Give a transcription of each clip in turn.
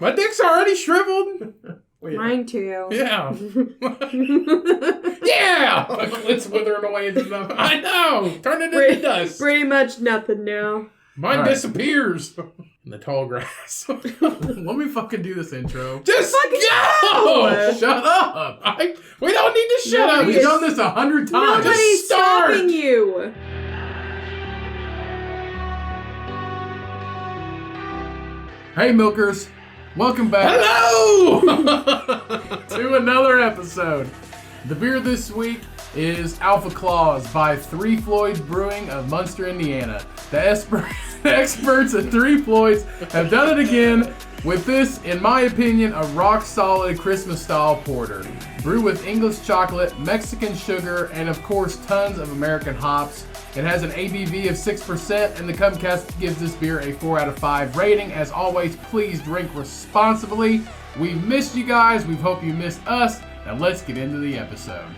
My dick's already shriveled. Mine too. Yeah. Yeah! It's withering away into nothing. I know! Turn it into dust. Pretty much nothing now. Mine disappears. In the tall grass. Let me fucking do this intro. Just go! Shut up! We don't need to shut up. We've done this 100 times. Nobody's stopping you. Hey, milkers. Welcome back Hello! to another episode. The beer this week is Alpha Claus by Floyds Brewing of Munster, Indiana. The experts at Floyds have done it again with this, in my opinion, a rock-solid Christmas-style porter. Brewed with English chocolate, Mexican sugar, and of course tons of American hops. It has an ABV of 6%, and the Cummcast gives this beer a 4 out of 5 rating. As always, please drink responsibly. We've missed you guys. We hope you missed us. Now let's get into the episode.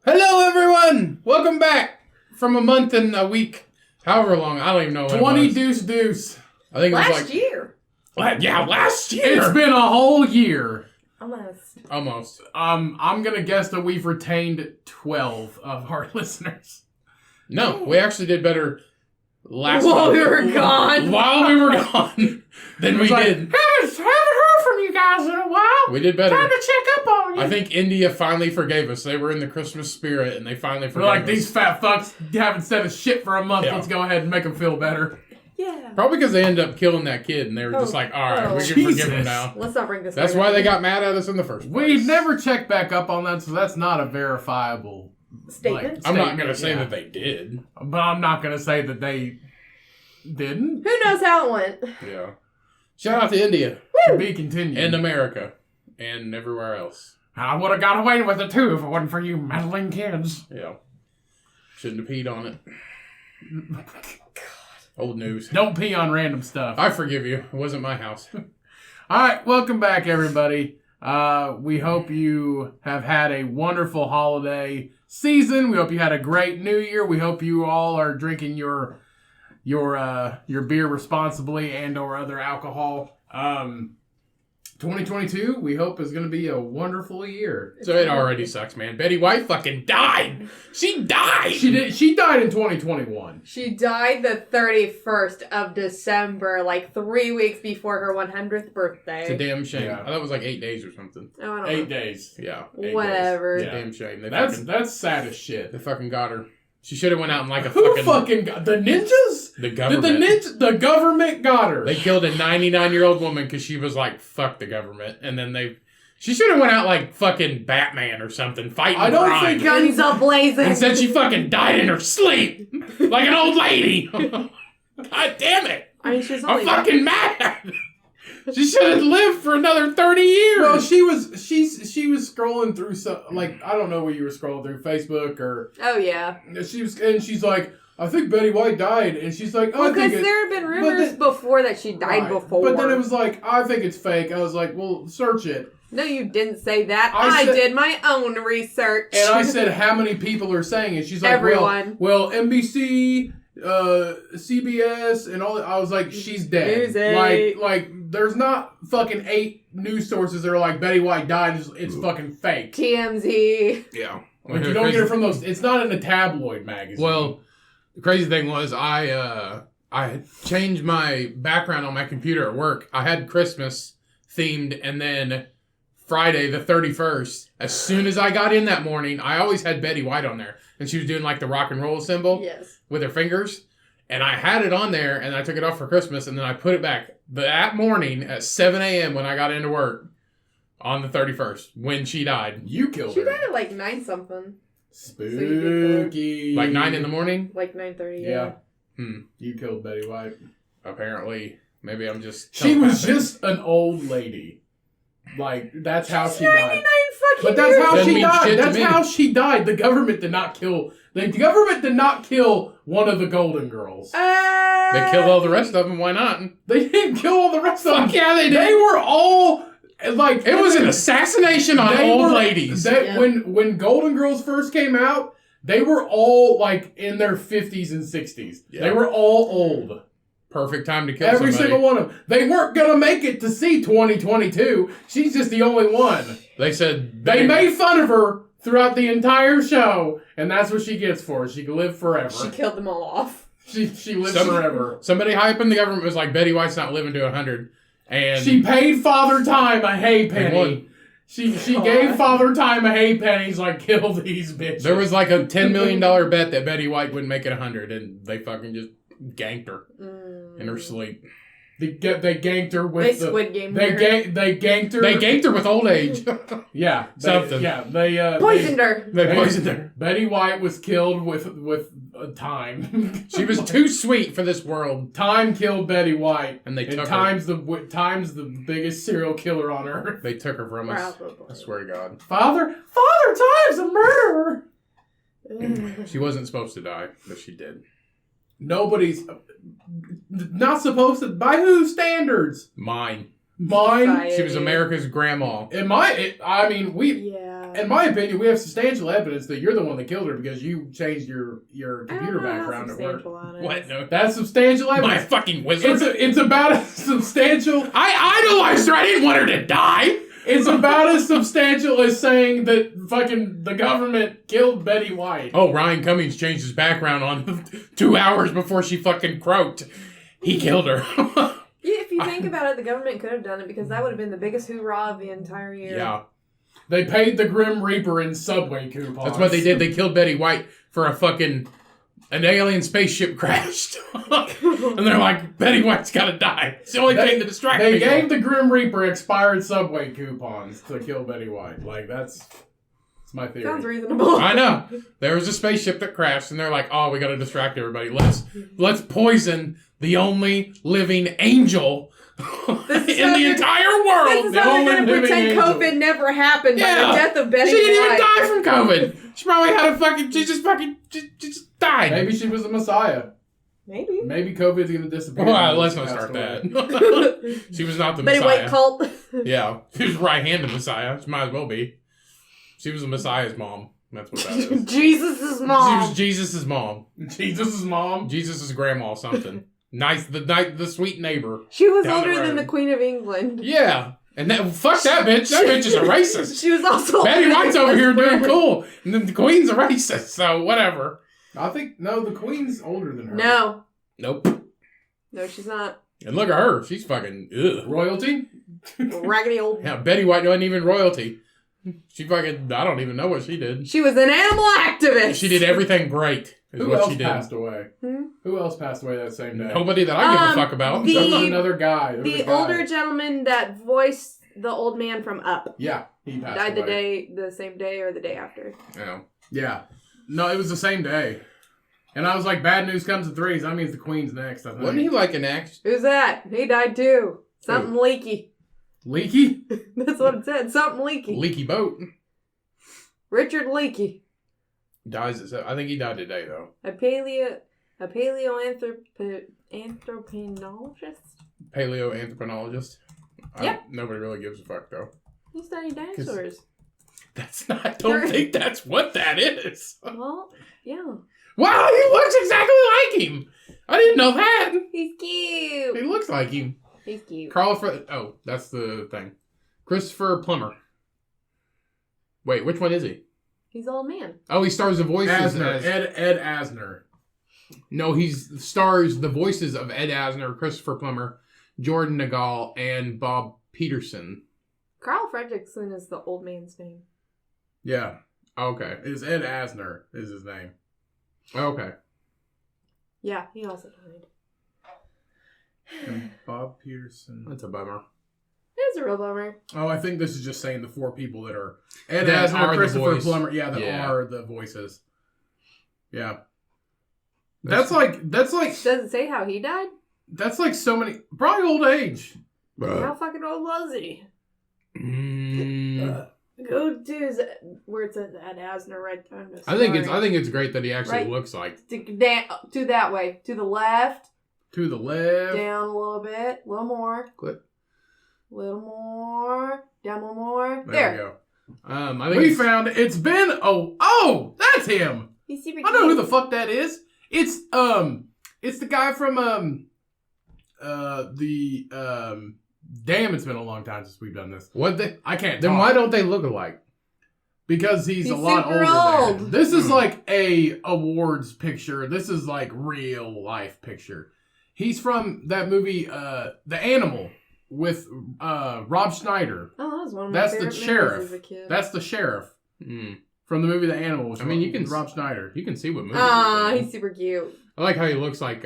Hello, everyone! Welcome back from a month and a week. However long, I don't even know what 20 it was. deuce. I think it was Last year. Yeah, last year! It's been a whole year. Almost. I'm gonna guess that we've retained 12 of our listeners. No, we actually did better last While month. we were gone. While we were gone than we did. Haven't heard from you guys in a while. We did better. Time to check up on you. I think India finally forgave us. They were in the Christmas spirit, and they finally We're forgave like, us. these fat fucks haven't said a shit for a month. Yeah. Let's go ahead and make them feel better. Yeah. Probably because they ended up killing that kid, and they were just like, all right, we can forgive Jesus. him now. Let's not bring this That's back why up. they got mad at us in the first place. We've never checked back up on that, so that's not a verifiable Statement? I'm not going to say yeah. that they did. But I'm not going to say that they didn't. Who knows how it went? Yeah. Shout out to India. To be continued. And America. And everywhere else. I would have got away with it too if it wasn't for you meddling kids. Yeah. Shouldn't have peed on it. Old news. Don't pee on random stuff. I forgive you. It wasn't my house. Alright, welcome back everybody. We hope you have had a wonderful holiday season. We hope you had a great new year. We hope you all are drinking your beer responsibly and or other alcohol. 2022, we hope, is going to be a wonderful year. So it already sucks, man. Betty White fucking died. She died. She died in 2021. She died the 31st of December, like 3 weeks before her 100th birthday. It's a damn shame. Yeah. I thought it was like 8 days or something. Oh, I don't 8 know. days. Yeah. 8 Whatever. days. It's a damn shame. That's sad as shit. They fucking got her. She should have went out in like a Who fucking got the ninjas? The Did government. the government got her? They killed a 99-year-old woman because she was like, fuck the government. And then she should have went out like fucking Batman or something, fighting I don't crime. think Guns a-blazing. Instead, she fucking died in her sleep. Like an old lady. God damn it. I mean, she's I'm only fucking mad. She should have lived for another 30 years. Well, she was scrolling through some, like, I don't know what you were scrolling through, Facebook or Oh, yeah. she's like, I think Betty White died, and she's like, oh, Well, I think because there have been but rumors then- before that she died Right. before. But then it was like, I think it's fake. I was like, well, search it. No, you didn't say that. I I said- did my own research. And I said, how many people are saying it? She's like, Everyone. Well, NBC, CBS, and all that. I was like, she's dead. News 8. Like, there's not fucking 8 news sources that are like, Betty White died. It's fucking fake. TMZ. Yeah. Like, you don't get it from those. It's not in a tabloid magazine. Well, the crazy thing was I had changed my background on my computer at work. I had Christmas themed, and then Friday the 31st, as soon as I got in that morning, I always had Betty White on there. And she was doing like the rock and roll symbol Yes. with her fingers. And I had it on there, and I took it off for Christmas, and then I put it back. That morning at 7 a.m. when I got into work on the 31st, when she died. you killed She her. died at like 9 something. Spooky. Like 9 in the morning? Like 9:30. Yeah. Hmm. You killed Betty White. Apparently. Maybe I'm just... She was telepathic. just an old lady. Like, that's how she 99 died. fucking But that's years. how Doesn't she mean died. shit to That's me. how she died. The government did not kill... The government did not kill one of the Golden Girls. They killed all the rest of them. Why not? They didn't kill all the rest of them. Fuck yeah, they did. They were all... Like, It was an assassination on they old were- ladies. Yeah. When Golden Girls first came out, they were all, like, in their 50s and 60s. Yeah. They were all old. Perfect time to kill Every somebody. single one of them. They weren't going to make it to see 2022. She's just the only one. They said... They made fun of her throughout the entire show, and that's what she gets for. She can live forever. She killed them all off. She lives forever. Somebody high up in the government was like, Betty White's not living to 100. And She paid Father Time a hay won. penny. She God. gave Father Time a hay penny. He's like, kill these bitches. there was like a $10 million bet that Betty White wouldn't make it 100, and they fucking just ganked her in her sleep. They ganked her They with the... Squid Game They her. ganked her. They ganked her with old age. Yeah. Something. They Poisoned her. They poisoned her. Betty White was killed with time. She was too sweet for this world. Time killed Betty White, And they took her. Time's the biggest serial killer on earth. They took her from us. Probably. I swear to God. Father Time's a murderer. She wasn't supposed to die, but she did. Nobody's not supposed to. By whose standards? Mine. Mine. She was America's grandma. In my opinion, we have substantial evidence that you're the one that killed her because you changed your computer background at work. What? No. That's substantial My evidence. fucking wizard. It's about as substantial. I idolized her. I didn't want her to die. It's about as substantial as saying that fucking the government killed Betty White. Oh, Ryan Cummings changed his background on 2 hours before she fucking croaked. He killed her. Yeah, if you think about it, the government could have done it because that would have been the biggest hoorah of the entire year. Yeah. They paid the Grim Reaper in Subway coupons. That's what they did. They killed Betty White for an alien spaceship crashed. And they're like, Betty White's gotta die. It's the only thing to distract They people. gave the Grim Reaper expired Subway coupons to kill Betty White. Like, that's my theory. Sounds reasonable. I know. There was a spaceship that crashed, and they're like, oh, we gotta distract everybody. Let's poison the only living angel in the entire world. This is The how only they're going to living pretend angel. COVID never happened by Yeah. the death of Betty She didn't even White. die from COVID. She probably had a fucking... She just died. Maybe she was the Messiah. Maybe. Maybe COVID's going to disappear. Well, let's not Passed start away. that. She was not the Betty Messiah. White cult. Yeah. She was right-handed Messiah. She might as well be. She was the Messiah's mom. That's what that is. Jesus' She mom. was Jesus' mom. Jesus' mom. Jesus' grandma something. Nice, the sweet neighbor. She was Down the older than road. the Queen of England. Yeah. And that, fuck that bitch. That bitch is a racist. She was also Betty older White's than over here Elizabeth. doing cool. And then the Queen's a racist, so whatever. I think, no, the Queen's older than her. No. Nope. No, she's not. And look at her. She's fucking, ugh. Royalty? Raggedy old. Yeah, Betty White wasn't even royalty. She fucking, I don't even know what she did. She was an animal activist. She did everything great, is Who what else she did. passed away? Hmm? Who else passed away that same day? Nobody that I give a fuck about. the- There was another guy. There was a The guy. older gentleman that voiced the old man from Up Yeah, he passed died away. the same day or the day after. Yeah. Yeah. No, it was the same day. And I was like, bad news comes in threes. That means the Queen's next, I think. Wasn't he like an act? Who's that? He died too. Something leaky. Leaky? That's what it said. Something leaky. Leaky boat. Richard Leakey. Dies. I think he died today, though. A paleoanthropologist. Paleoanthropologist. Yep. Nobody really gives a fuck, though. He studied dinosaurs. That's not. I don't think that's what that is. Well, yeah. Wow, he looks exactly like him. I didn't know that. He's He cute. looks like him. He's cute. Oh, that's the thing. Christopher Plummer. Wait, which one is he? He's old man. Oh, he stars the voices Asner. as... Ed Asner. No, he stars the voices of Ed Asner, Christopher Plummer, Jordan Nagel, and Bob Peterson. Carl Fredrickson is the old man's name. Yeah. Okay. It's Ed Asner is his name. Okay. Yeah, he also died. And Bob Peterson. That's a bummer. It's a real bummer. Oh, I think this is just saying the four people that are Ed That Asner, are the Christopher voice. Plummer. Yeah, that Yeah. are the voices. Yeah. That's like Does it say how he died? That's like so many. Probably old age. How fucking old was he? Go to where it says Ed Asner right on the I think it's great that he actually looks like. To that way. To the left. To the left. Down a little bit. A little more. Click. A little more. Down a little more. There we go. I think we found it. It's been that's him. He's super I cute. know who the fuck that is. It's the guy from damn, it's been a long time since we've done this. I can't Then talk. why don't they look alike? Because he's a lot super older. old. This is like a awards picture. This is like real life picture. He's from that movie, The Animal, with Rob Schneider. Oh, that was one of my That's favorite the movies sheriff. as a kid. That's the sheriff Mm. from the movie The Animal. I mean, you can Rob Schneider. You can see what movie. He's super cute. I like how he looks like.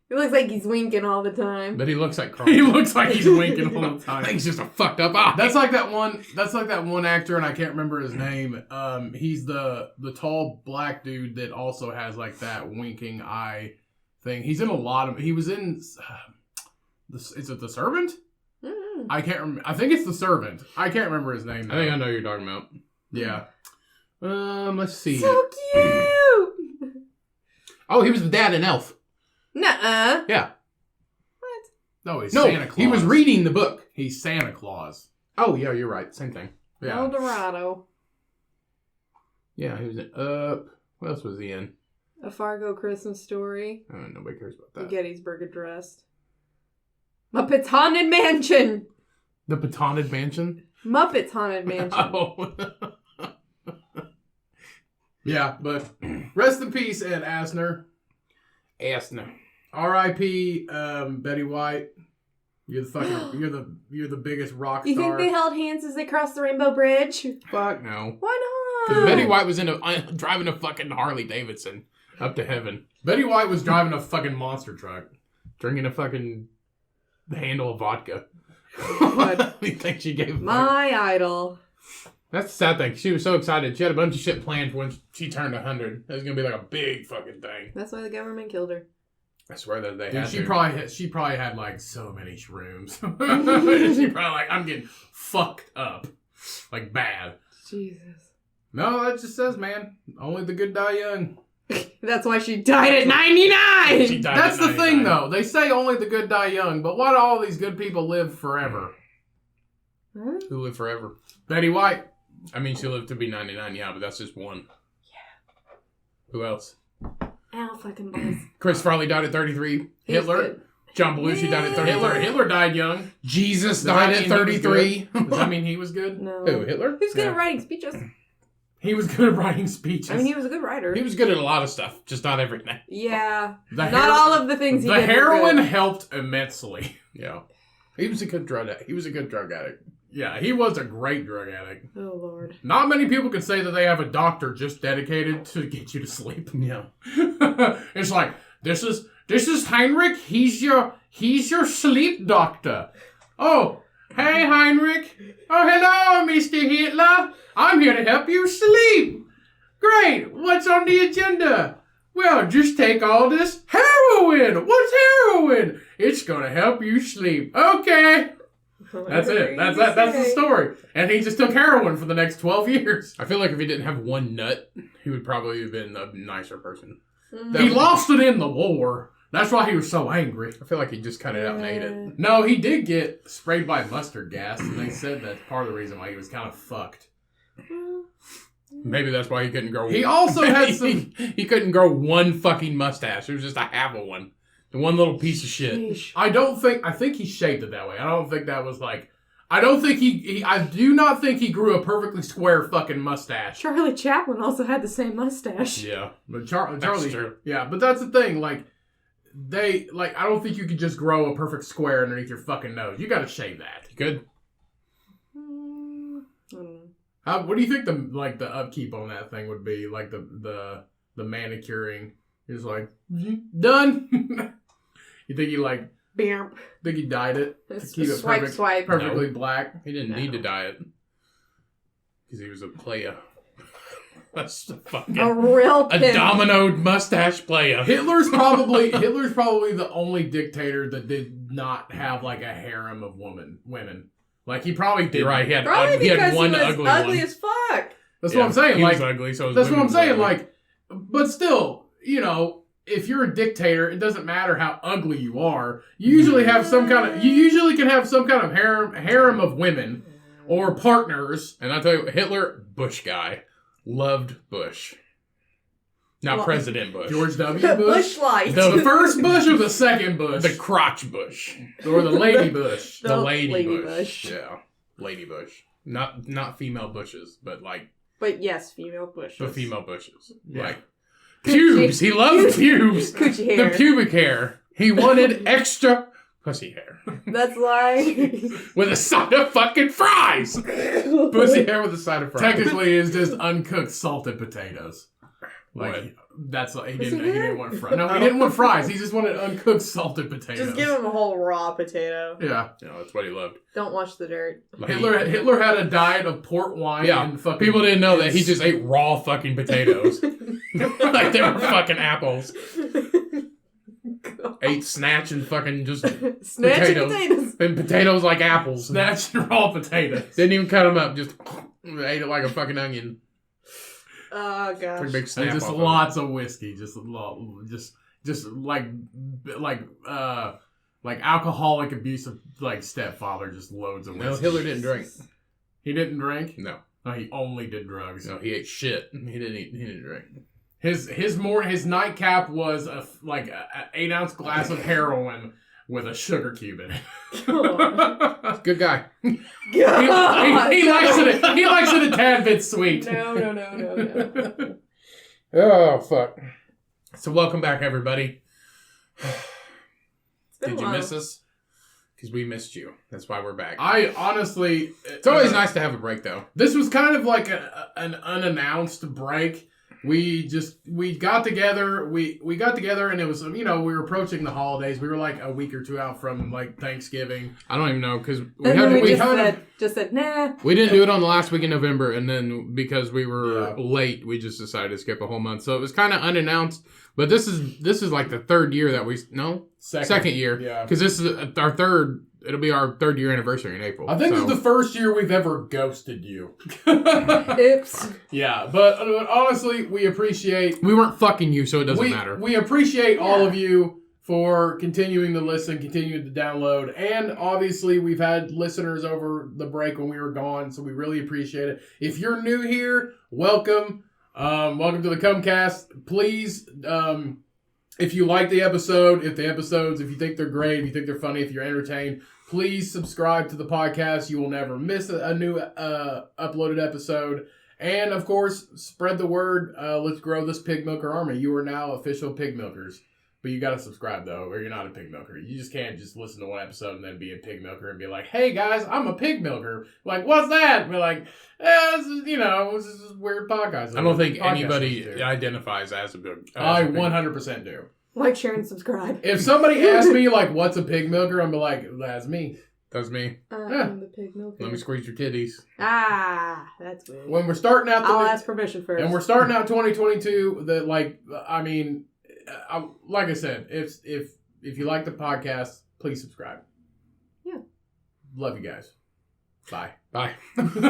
He looks like he's winking all the time. But he looks like Carl. He looks like he's winking all the time. He's just a fucked up eye. That's like that one actor, and I can't remember his name. He's the tall black dude that also has like that winking eye thing. He's in a lot of. He was in. Is it The Servant? Mm-hmm. I can't remember. I think it's The Servant. I can't remember his name. I think I know who you're talking about. Yeah. Let's see. So cute. Oh, he was the dad in Elf. Nuh-uh. Yeah. No, he's No, Santa Claus. he was reading the book. He's Santa Claus. Oh, yeah, you're right. Same thing. Yeah. El Dorado. Yeah, he was in Up. What else was he in? A Fargo Christmas Story. Nobody cares about The that. Gettysburg Address. Muppets Haunted Mansion. The Patoned Mansion? Muppets Haunted Mansion. Oh. Yeah, but rest in peace, Ed Asner. Asner. R.I.P. Betty White. You're the fucking. you're the biggest rock star. You think they held hands as they crossed the Rainbow Bridge? Fuck no. Why Because not? Betty White was driving a fucking Harley Davidson up to heaven. Betty White was driving a fucking monster truck. Drinking a fucking handle of vodka. What? You think she gave a fuck? My idol. That's the sad thing. She was so excited. She had a bunch of shit planned for when she turned 100. It was going to be like a big fucking thing. That's why the government killed her. I swear that they Dude, had she to. probably had like so many shrooms. She probably like, I'm getting fucked up. Like bad. Jesus. No, that just says, man, only the good die young. That's why she died at 99! She died That's at the thing 99. though. They say only the good die young, but why do all these good people live forever? Huh? Who lived forever? Betty White. I mean, she lived to be 99, yeah, but that's just one. Yeah. Who else? Ow, fucking boys. Chris Farley died at 33. Hitler. John Belushi died at 33. Hitler died young. Jesus Does died that at mean he was 33. good? Does that mean he was good? No. Who, Hitler? Who's good Yeah. at writing speeches? He was good at writing speeches. I mean, he was a good writer. He was good at a lot of stuff, just not everything. Yeah. The Not all of the things he The did were heroin good. helped immensely. Yeah. He was a good drug addict. He was a good drug addict. Yeah, he was a great drug addict. Oh, Lord. Not many people can say that they have a doctor just dedicated to get you to sleep. Yeah. It's like, this is Heinrich. He's your sleep doctor. Oh, hey Heinrich. Oh, hello, Mr. Hitler. I'm here to help you sleep. Great. What's on the agenda? Well, just take all this heroin. What's heroin? It's gonna help you sleep. Okay. That's it. That's the story. And he just took heroin for the next 12 years. I feel like if he didn't have one nut, he would probably have been a nicer person. He lost it in the war. That's why he was so angry. I feel like he just cut it out and ate it. No, he did get sprayed by mustard gas, and they said that's part of the reason why he was kind of fucked. Maybe that's why he couldn't grow. He also had some... He couldn't grow one fucking mustache. It was just a half of one. The one little piece of shit. Sheesh. I think he shaped it that way. I don't think that was like... I do not think he grew a perfectly square fucking mustache. Charlie Chaplin also had the same mustache. Yeah. But Charlie... true. Yeah, but that's the thing, I don't think you could just grow a perfect square underneath your fucking nose. You gotta shave that. You good? I don't know. What do you think the upkeep on that thing would be? Like the manicuring is like done. You think he Bamp. think he dyed it to It's keep it swipe. perfectly black? He didn't need to dye it. Because he was a player. A real pimp. A dominoed mustache player. Hitler's probably the only dictator that did not have like a harem of women. Like he probably did. You're right. He had he one was ugly ugly one. as fuck. That's what I'm saying. He Like was ugly, so that's what I'm saying. ugly. Like, but still, you know, if you're a dictator, it doesn't matter how ugly you are. You usually can have some kind of harem of women or partners. And I tell you, Hitler, Bush guy, loved Bush. Not President Bush. George W. Bush. Bush light. The first Bush or the second Bush? The crotch Bush. Or the Lady Bush? The lady Bush. Bush. Yeah. Lady Bush. Not female bushes, but like... But yes, female bushes. The female bushes. Yeah. Like, pubes. He loved pubes. Coochie hair. The pubic hair. He wanted extra pussy hair. That's like... With a side of fucking fries. Pussy hair with a side of fries. Technically, it's just uncooked salted potatoes. Like What? that's what he didn't want fries. No, he didn't want fries. He just wanted uncooked salted potatoes. Just give him a whole raw potato. Yeah. No, that's what he loved. Don't watch the dirt. Like, Hitler had a diet of port wine and fucking... People didn't know that he just ate raw fucking potatoes. Like they were fucking apples. Ate snatch and fucking just Snatching potatoes. And potatoes like apples. Snatch and raw potatoes. Didn't even cut them up. Just ate it like a fucking onion. Oh gosh. Took a big snap And just off lots of whiskey. Just like alcoholic abusive like stepfather. Just loads of it. whiskey. No, Hitler didn't drink. He didn't drink. No. No, he only did drugs. No, he ate shit. He didn't drink. His nightcap was a 8-ounce glass of heroin with a sugar cube in it. Good guy. he likes it a tad bit sweet. No. Oh, fuck. So welcome back, everybody. been Did a you while. miss us? Because we missed you. That's why we're back. I honestly... It's always nice to have a break, though. This was kind of like an unannounced break. We got together. We got together, and it was, we were approaching the holidays. We were like a week or two out from like Thanksgiving. I don't even know, because just said, nah. we didn't do it on the last week in November, and then because we were late, we just decided to skip a whole month. So it was kind of unannounced. But this is like the third year that second year. Yeah. Because this is our third. It'll be our 3rd year anniversary in April. I think this is the first year we've ever ghosted you. Oops. Yeah, but honestly, we appreciate... We weren't fucking you, so it doesn't matter. We appreciate all of you for continuing to listen, continuing to download, and obviously we've had listeners over the break when we were gone, so we really appreciate it. If you're new here, welcome. Welcome to the Cummcast. Please, if you like the episode, if you think they're great, if you think they're funny, if you're entertained, please subscribe to the podcast. You will never miss a new uploaded episode. And, of course, spread the word. Let's grow this pig milker army. You are now official pig milkers. But you got to subscribe, though, or you're not a pig milker. You just can't just listen to one episode and then be a pig milker and be like, hey, guys, I'm a pig milker. Like, what's that? And be like, this is weird podcast. I don't think anybody identifies as a pig. I 100% do. Like, share, and subscribe. If somebody asks me, like, what's a pig milker, I'm be like, that's me. That's me. I'm the pig milker. Let me squeeze your titties. Ah, that's weird. When we're starting out... I'll ask permission first. And we're starting out 2022, like I said, if you like the podcast, please subscribe. Yeah. Love you guys. Bye. Bye. Toodaloo!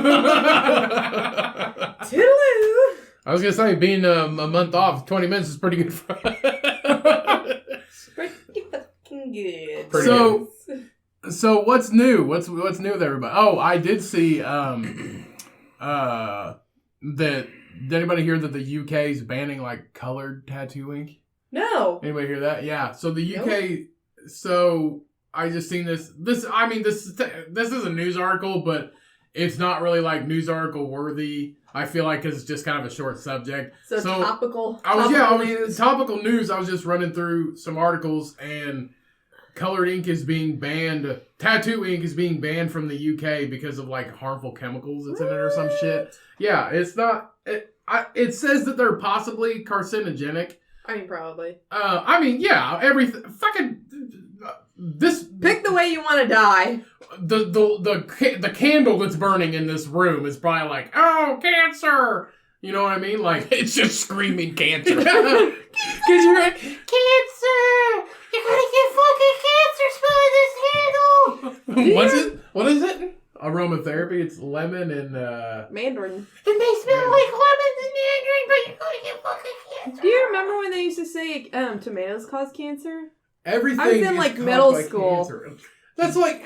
I was going to say, being a month off, 20 minutes is pretty good for Pretty fucking good. Pretty So what's new? What's new with everybody? Oh, I did see that... Did anybody hear that the UK is banning, like, colored tattoo ink? No. Anybody hear that? Yeah. So the UK... Nope. So I just seen this. This is a news article, but it's not really, like, news article worthy. I feel like because it's just kind of a short subject. So topical. Topical news. I was just running through some articles, and colored ink is being banned. Tattoo ink is being banned from the UK because of like harmful chemicals that's in it or some shit. Yeah, it's not. It says that they're possibly carcinogenic. I mean, probably. Yeah. Everything. Fucking. This. Pick the way you want to die. The candle that's burning in this room is probably like, oh, cancer. You know what I mean? Like, It's just screaming cancer. because you're like, Cancer! You're gonna get fucking cancer smelling this handle! What's it? What is it? aromatherapy. It's lemon and Mandarin. And they smell like lemons and mandarin, but you're gonna get fucking cancer. Do you remember when they used to say tomatoes cause cancer? everything. I was in, is like, caused middle by school. cancer. That's like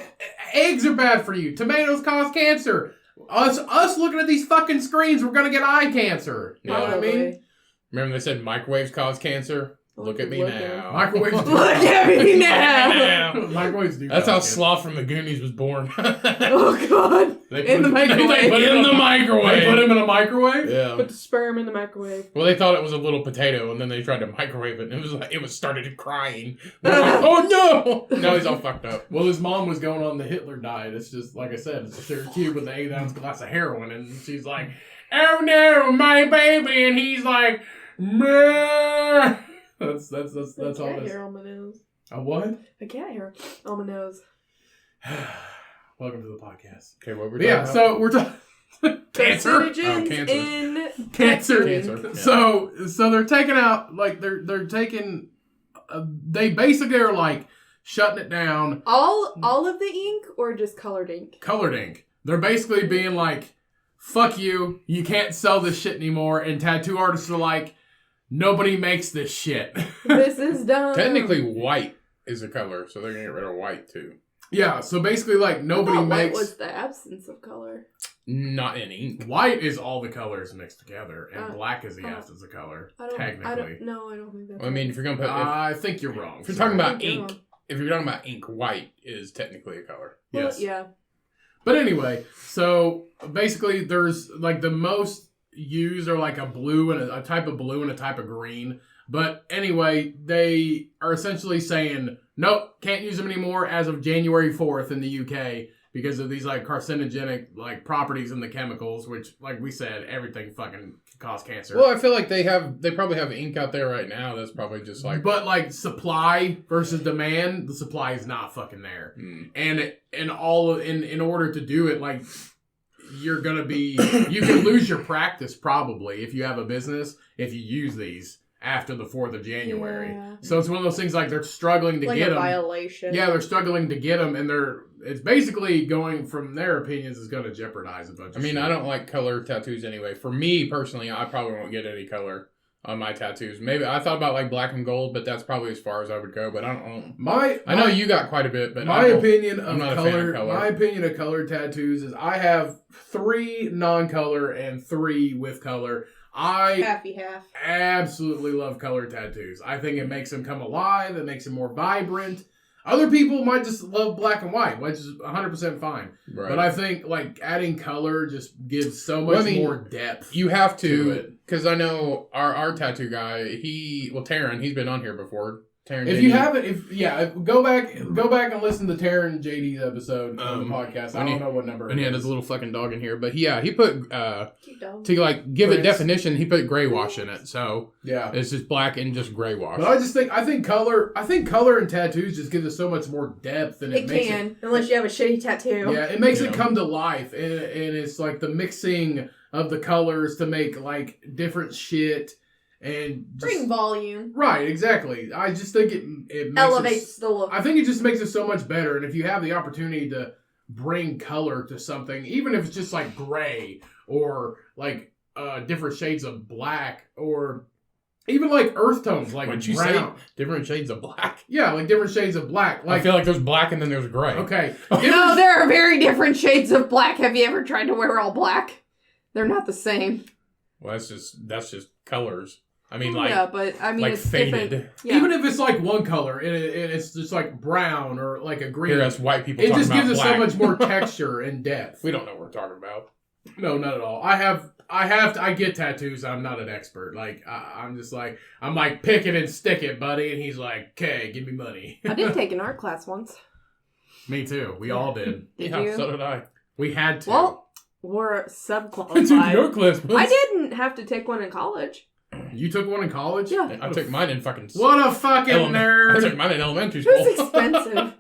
eggs are bad for you. Tomatoes cause cancer. Us looking at these fucking screens, we're gonna get eye cancer. You know what I mean? Remember they said microwaves cause cancer? Look at me now. Microwaves. Look at me now. Microwaves do. That's how cause cancer. Sloth from the Goonies was born. Oh God! In the microwave. They put him in the microwave. They put him in a microwave. Yeah. Put the sperm in the microwave. Well, they thought it was a little potato, and then they tried to microwave it, and it started crying. They're like, oh no! Now he's all fucked up. Well, his mom was going on the Hitler diet. It's just like I said, it's just a cube with an 8-ounce glass of heroin, and she's like, "Oh no, my baby!" And he's like, "Meh." That's all it is. Hair on my nose. A what? A cat hair on my nose. Welcome to the podcast. Okay, what we're But yeah, so we're talking cancer. Carcinogens cancer. in Cancer. Cancer. Yeah. So they're taking out like they're taking. They basically are like shutting it down. all of the ink or just colored ink? Colored ink. They're basically being like, "Fuck you! You can't sell this shit anymore." And tattoo artists are like, "Nobody makes this shit." This is dumb. Technically, white is a color, so they're gonna get rid of white too. Yeah. So basically, like nobody white makes. was the absence of color. Not in ink. White is all the colors mixed together, and black is the oh. absence of color. I don't Technically, I don't think that's. Well, I mean, if you're gonna put, I think you're wrong. if you're talking about I think you're ink, wrong. if you're talking about ink, white is technically a color. Well, Yes. yeah. But anyway, so basically, there's like the most used are like a blue and a type of blue and a type of green. But anyway, they are essentially saying, nope, can't use them anymore as of January 4th in the UK because of these like carcinogenic like properties in the chemicals, which like we said, everything fucking can cause cancer. Well, I feel like they probably have ink out there right now that's probably just like. But like supply versus demand, the supply is not fucking there. And in order to do it, like you're gonna be you can lose your practice probably if you have a business if you use these after the 4th of January. Yeah. So it's one of those things like they're struggling to Like get a them. violation. Yeah, they're struggling to get them, and it's basically going from their opinions is going to jeopardize a bunch of I mean, shit. I don't like color tattoos anyway. For me personally, I probably won't get any color on my tattoos. Maybe I thought about like black and gold, but that's probably as far as I would go. But I don't. I know you got quite a bit, but my opinion of I'm not a fan color, of color. my opinion of colored tattoos is I have 3 non-color and 3 with color. I Half. absolutely love colored tattoos. I think it makes them come alive. It makes them more vibrant. Other people might just love black and white, which is 100% fine. Right. But I think like adding color just gives so much more depth. You have to to, it. because I know our tattoo guy. Taryn, he's been on here before. Taryn, If JD. you haven't, go back and listen to Taryn and JD's episode of the podcast. I don't know what number. And he it had is. his little fucking dog in here, but yeah, he put Cute dog. to like give it Prince. definition. He put gray wash in it, so Yeah. it's just black and just gray wash. But I think color and tattoos just gives it so much more depth, and It makes can, unless you have a shitty tattoo. Yeah, it makes it Yeah. come to life, and it's like the mixing of the colors to make like different shit and just, Bring volume. right, exactly. I just think it makes Elevates the look. I think it just makes it so much better, and if you have the opportunity to bring color to something, even if it's just like gray or like different shades of black or even like earth tones, like What'd you brown. say? Different shades of black. Yeah, like different shades of black. I Like feel like there's black and then there's gray. okay, No, there are very different shades of black. Have you ever tried to wear all black? They're not the same. Well, that's just colors. I mean, like yeah, but I mean, like it's faded. different. Yeah. even if it's like one color and it's just like brown or like a green, Here, us white people it talking just about gives it black. so much more texture and depth. We don't know what we're talking about. No, not at all. I get tattoos. I'm not an expert. Like I'm like pick it and stick it, buddy. And he's like, okay, give me money. I did take an art class once. Me too. We all did. Did Yeah, you? so did I. We had to. Well, we're I took subqualified. your class. I didn't have to take one in college. You took one in college? Yeah. I took mine in fucking. What a fucking I took nerd. mine in elementary It school. was expensive.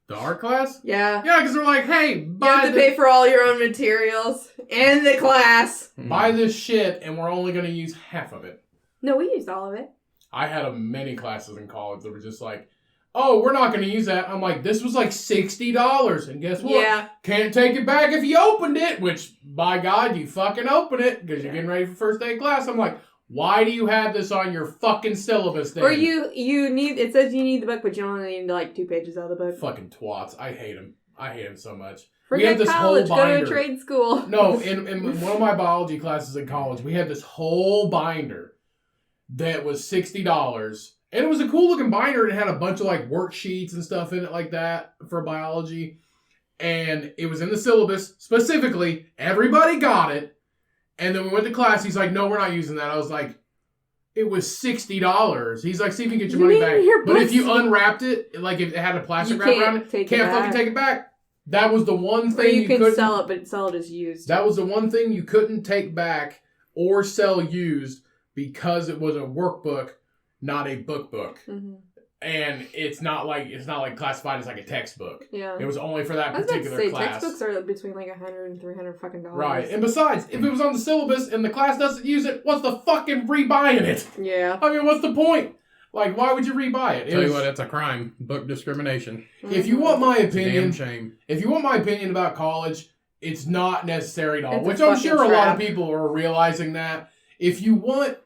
The art class? Yeah. Yeah, because they're like, hey, You have to pay for all your own materials. In the class. buy this shit, and we're only going to use half of it. No, we used all of it. I had many classes in college that were just like, oh, we're not going to use that. I'm like, this was like $60. And guess what? Yeah. Can't take it back if you opened it, which, by God, you fucking open it because you're getting ready for first day of class. I'm like, why do you have this on your fucking syllabus then? Or you need, it says you need the book, but you only need like 2 pages out of the book. Fucking twats. I hate them. I hate them so much. Forget college, go to a trade school. No, in one of my biology classes in college, we had this whole binder that was $60. And it was a cool looking binder. It had a bunch of like worksheets and stuff in it like that for biology. And it was in the syllabus specifically. Everybody got it. And then we went to class. He's like, no, we're not using that. I was like, it was $60. He's like, see if you can get your money back. But if you unwrapped it, like if it had a plastic wrap around it, can't fucking take it back. That was the one thing you couldn't sell it, but sell it as used. That was the one thing you couldn't take back or sell used because it was a workbook, not a book. Mm-hmm. And it's not like classified as like a textbook. Yeah. It was only for that particular class. Textbooks are between like $100 and $300 fucking dollars. Right. And besides, if it was on the syllabus and the class doesn't use it, what's the fucking rebuying it? Yeah. I mean, what's the point? Like, why would you rebuy it? Tell you what, that's a crime. Book discrimination. If you want my opinion, damn shame. If you want my opinion about college, it's not necessary at all. Which I'm sure a lot of people are realizing that. If you want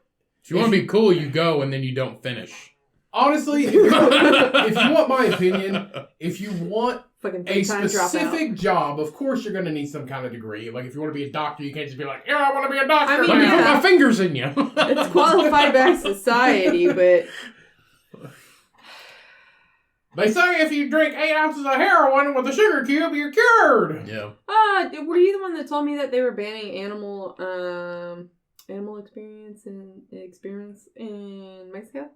to be cool, you go and then you don't finish. Honestly, if you want my opinion, if you want a specific job, of course you're going to need some kind of degree. Like, if you want to be a doctor, you can't just be like, yeah, I want to be a doctor. I mean, put my fingers in you. It's qualified by society, but... They say if you drink 8 ounces of heroin with a sugar cube, you're cured. Yeah. Were you the one that told me that they were banning animal experience in Mexico?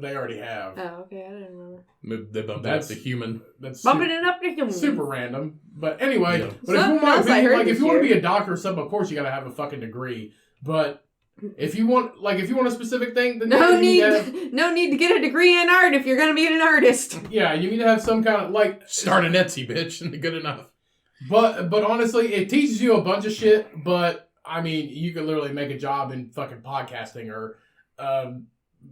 They already have. Oh, okay. I didn't remember. They bumped it up to human. That's bumping it up to human. Super random. But anyway, but if you want to be a doctor or something, of course you got to have a fucking degree. But if you want a specific thing, then no need to get a degree in art if you're going to be an artist. Yeah, you need to have some kind of like start an Etsy, bitch, and good enough. But honestly, it teaches you a bunch of shit. But I mean, you could literally make a job in fucking podcasting or.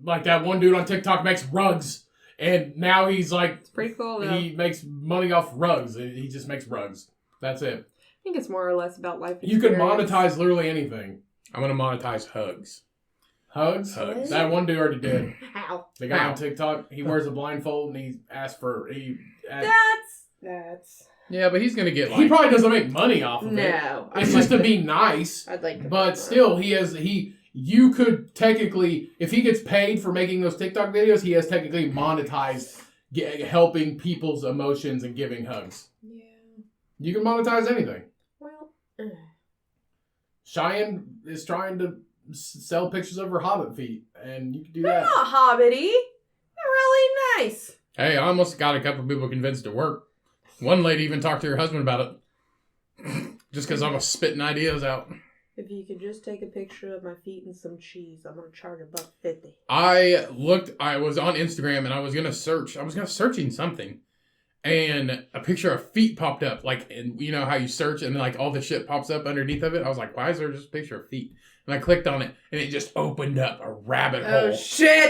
Like that one dude on TikTok makes rugs, and now he's like, it's pretty cool though. He makes money off rugs. He just makes rugs. That's it. I think it's more or less about life experience. You can monetize literally anything. I'm gonna monetize hugs. Hugs? Hugs. That one dude already did. How? The guy on TikTok, he wears a blindfold and he asks for That's. Yeah, but he's gonna get like. He probably doesn't make money off of it. No, it's just to be nice. I'd like to. But still, you could technically, if he gets paid for making those TikTok videos, he has technically monetized helping people's emotions and giving hugs. Yeah. You can monetize anything. Well. Shyannes is trying to sell pictures of her hobbit feet, and you can do They're that. not hobbity. They're really nice. Hey, I almost got a couple people convinced to work. One lady even talked to her husband about it. Just because I was spitting ideas out. If you could just take a picture of my feet and some cheese, I'm going to charge $1.50. I was on Instagram and I was searching something. And a picture of feet popped up. Like, and you know how you search and like all the shit pops up underneath of it? I was like, why is there just a picture of feet? And I clicked on it and it just opened up a rabbit hole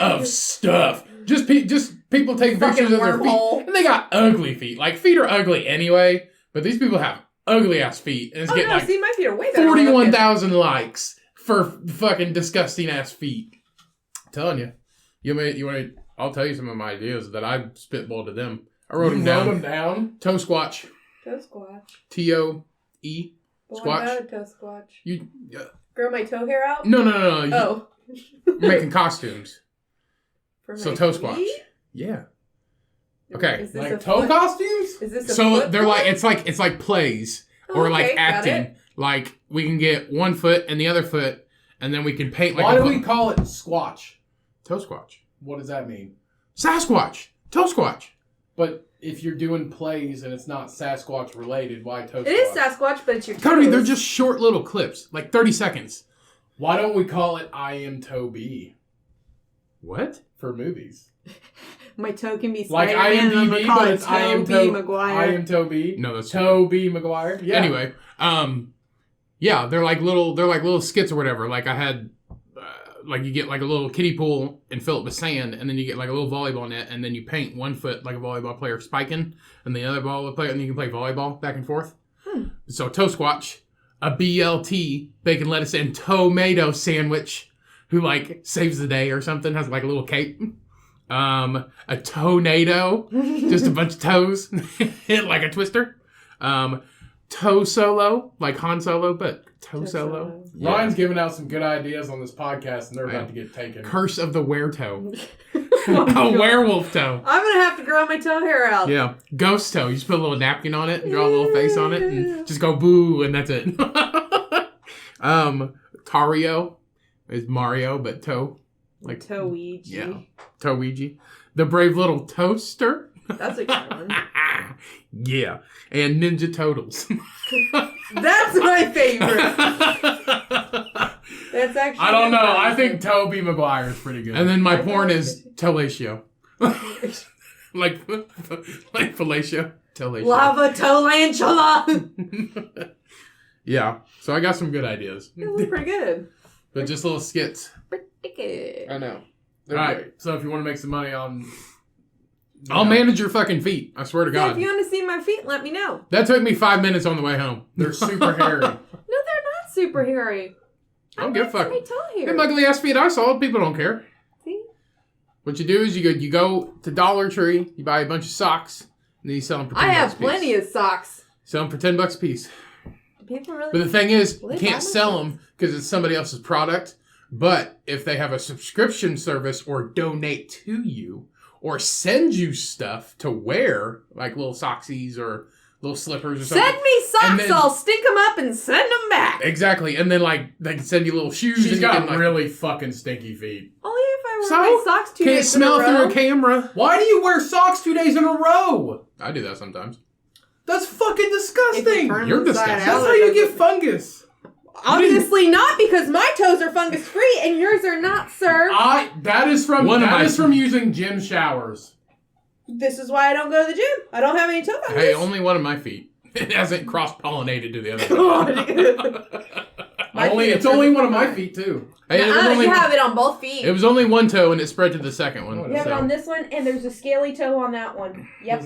of stuff. Just people taking pictures of their feet. And they got ugly feet. Like, feet are ugly anyway. But these people have ugly ass feet, and it's getting like see, my feet are way better. 41,000 likes for fucking disgusting ass feet. I'm telling you, you want to? I'll tell you some of my ideas that I spitballed to them. I wrote them down. Toe squatch. Toe squatch. TOE. Squatch. I toe squatch. You grow my toe hair out? No. Oh. You're making costumes. So toe squatch. Yeah. Okay. Like toe costumes? Is this a so they're like it's like plays or like acting. It. Like we can get one foot and the other foot, and then we can paint like. Why do we call it squatch? Toe squatch. What does that mean? Sasquatch. Toe squatch. But if you're doing plays and it's not Sasquatch related, why toe squatch? It is Sasquatch, but it's your toes. Cody, they're just short little clips, like 30 seconds. Why don't we call it I Am Toby? What? For movies. My toe can be like Spider-Man, IMDb, but it's I Am Tobey Maguire. I Am Toby. No, that's Tobey Maguire. Yeah. Anyway, Yeah, they're like little skits or whatever. Like I had, like you get like a little kiddie pool and fill it with sand, and then you get like a little volleyball net, and then you paint one foot like a volleyball player spiking, and the other volleyball player, and then you can play volleyball back and forth. So toe squatch, a BLT, bacon, lettuce, and tomato sandwich, who like saves the day or something, has like a little cape. A tornado, just a bunch of toes, hit like a twister. Toe solo, like Han Solo, but toe solo. Yeah. Ryan's giving out some good ideas on this podcast, and they're about to get taken. Curse of the were-toe. A werewolf toe. I'm going to have to grow my toe hair out. Yeah. Ghost toe. You just put a little napkin on it, and draw a little face on it, and just go boo, and that's it. Tario is Mario, but toe. Like Toe-Ouija. Yeah. Toe-Ouija. The Brave Little Toaster. That's a good one. Yeah. And Ninja Turtles. That's my favorite. That's actually. I don't know. I think Tobey Maguire is pretty good. And then my porn is Telatio. like fellatio. Telatio. Lava Tolantula. Yeah. So I got some good ideas. It was pretty good. But just little skits. Pretty good. I know. All right. So if you want to make some money on... I'll manage your fucking feet. I swear to So God. if you want to see my feet, let me know. That took me 5 minutes on the way home. They're super hairy. No, they're not super hairy. I don't give a fuck. My toe hair. Them ugly ass feet I saw. People don't care. See? What you do is you go to Dollar Tree, you buy a bunch of socks, and then you sell them for $10 I have a piece. plenty of socks. Sell them for $10 a piece. Do people really? But the thing is, Well, you they buy can't my sell things. them because it's somebody else's product. But if they have a subscription service or donate to you or send you stuff to wear, like little socksies or little slippers or something. Send me socks. And then- I'll stink them up and send them back. Exactly. And then like they can send you little shoes. She's and you got can, like, really fucking stinky feet. Only if I wear So? my socks 2 Can't days smell in a through row. a camera. Why do you wear socks 2 days in a row? I do that sometimes. That's fucking If you disgusting. turn You're them inside disgusting. out, That's how you get fungus. Obviously not, because my toes are fungus free and yours are not, sir. That is from One of my- from using gym showers. This is why I don't go to the gym. I don't have any toe fungus. Hey, only one of my feet. It hasn't cross-pollinated to the other My Only feet it's are only perfect. one of my feet too. Hey, it was only, you have it on both feet. it was only one toe and it spread to the second one. You have it so. on this one, and there's a scaly toe on that one. Yep.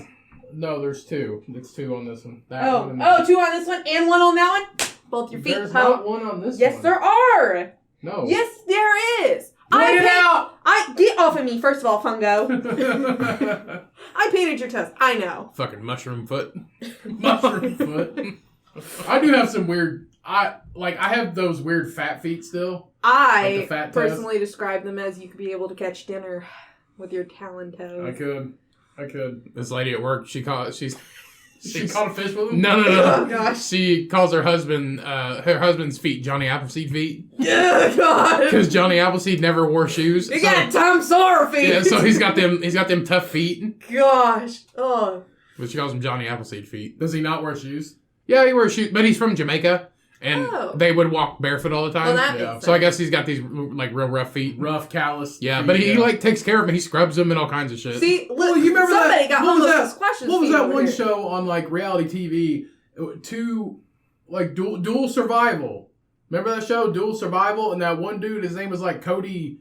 No, there's two. It's two on this one. That Oh, one and oh, 2 on this one and 1 on that one. Both your feet. There's Ho. not one on this Yes, one. there are. No. Yes, there is. Point it out! I get off of me, first of all, Fungo. I painted your toes. I know. Fucking mushroom foot. Mushroom foot. I do have some weird... I have those weird fat feet still. Like I the fat toes? personally describe them as you could be able to catch dinner with your talon toes. I could. This lady at work, she caught a fish with him? No. Oh, gosh. She calls her husband's feet Johnny Appleseed feet. Yeah, God. Because Johnny Appleseed never wore shoes. You got Tom Sawyer feet. Yeah, so he's got them tough feet. Gosh. Oh. But she calls them Johnny Appleseed feet. Does he not wear shoes? Yeah, he wears shoes, but he's from Jamaica. And Oh. they would walk barefoot all the time. Well, that Yeah. makes So I sense. guess he's got these like real rough feet. Rough, callous. Yeah, feet, but he like takes care of them. He scrubs them and all kinds of shit. See, look, Well, you remember somebody that? got What was homeless that? questions. What was feet that over one here. show on like reality TV? Two, like dual survival. Remember that show, Dual Survival? And that one dude, his name was like Cody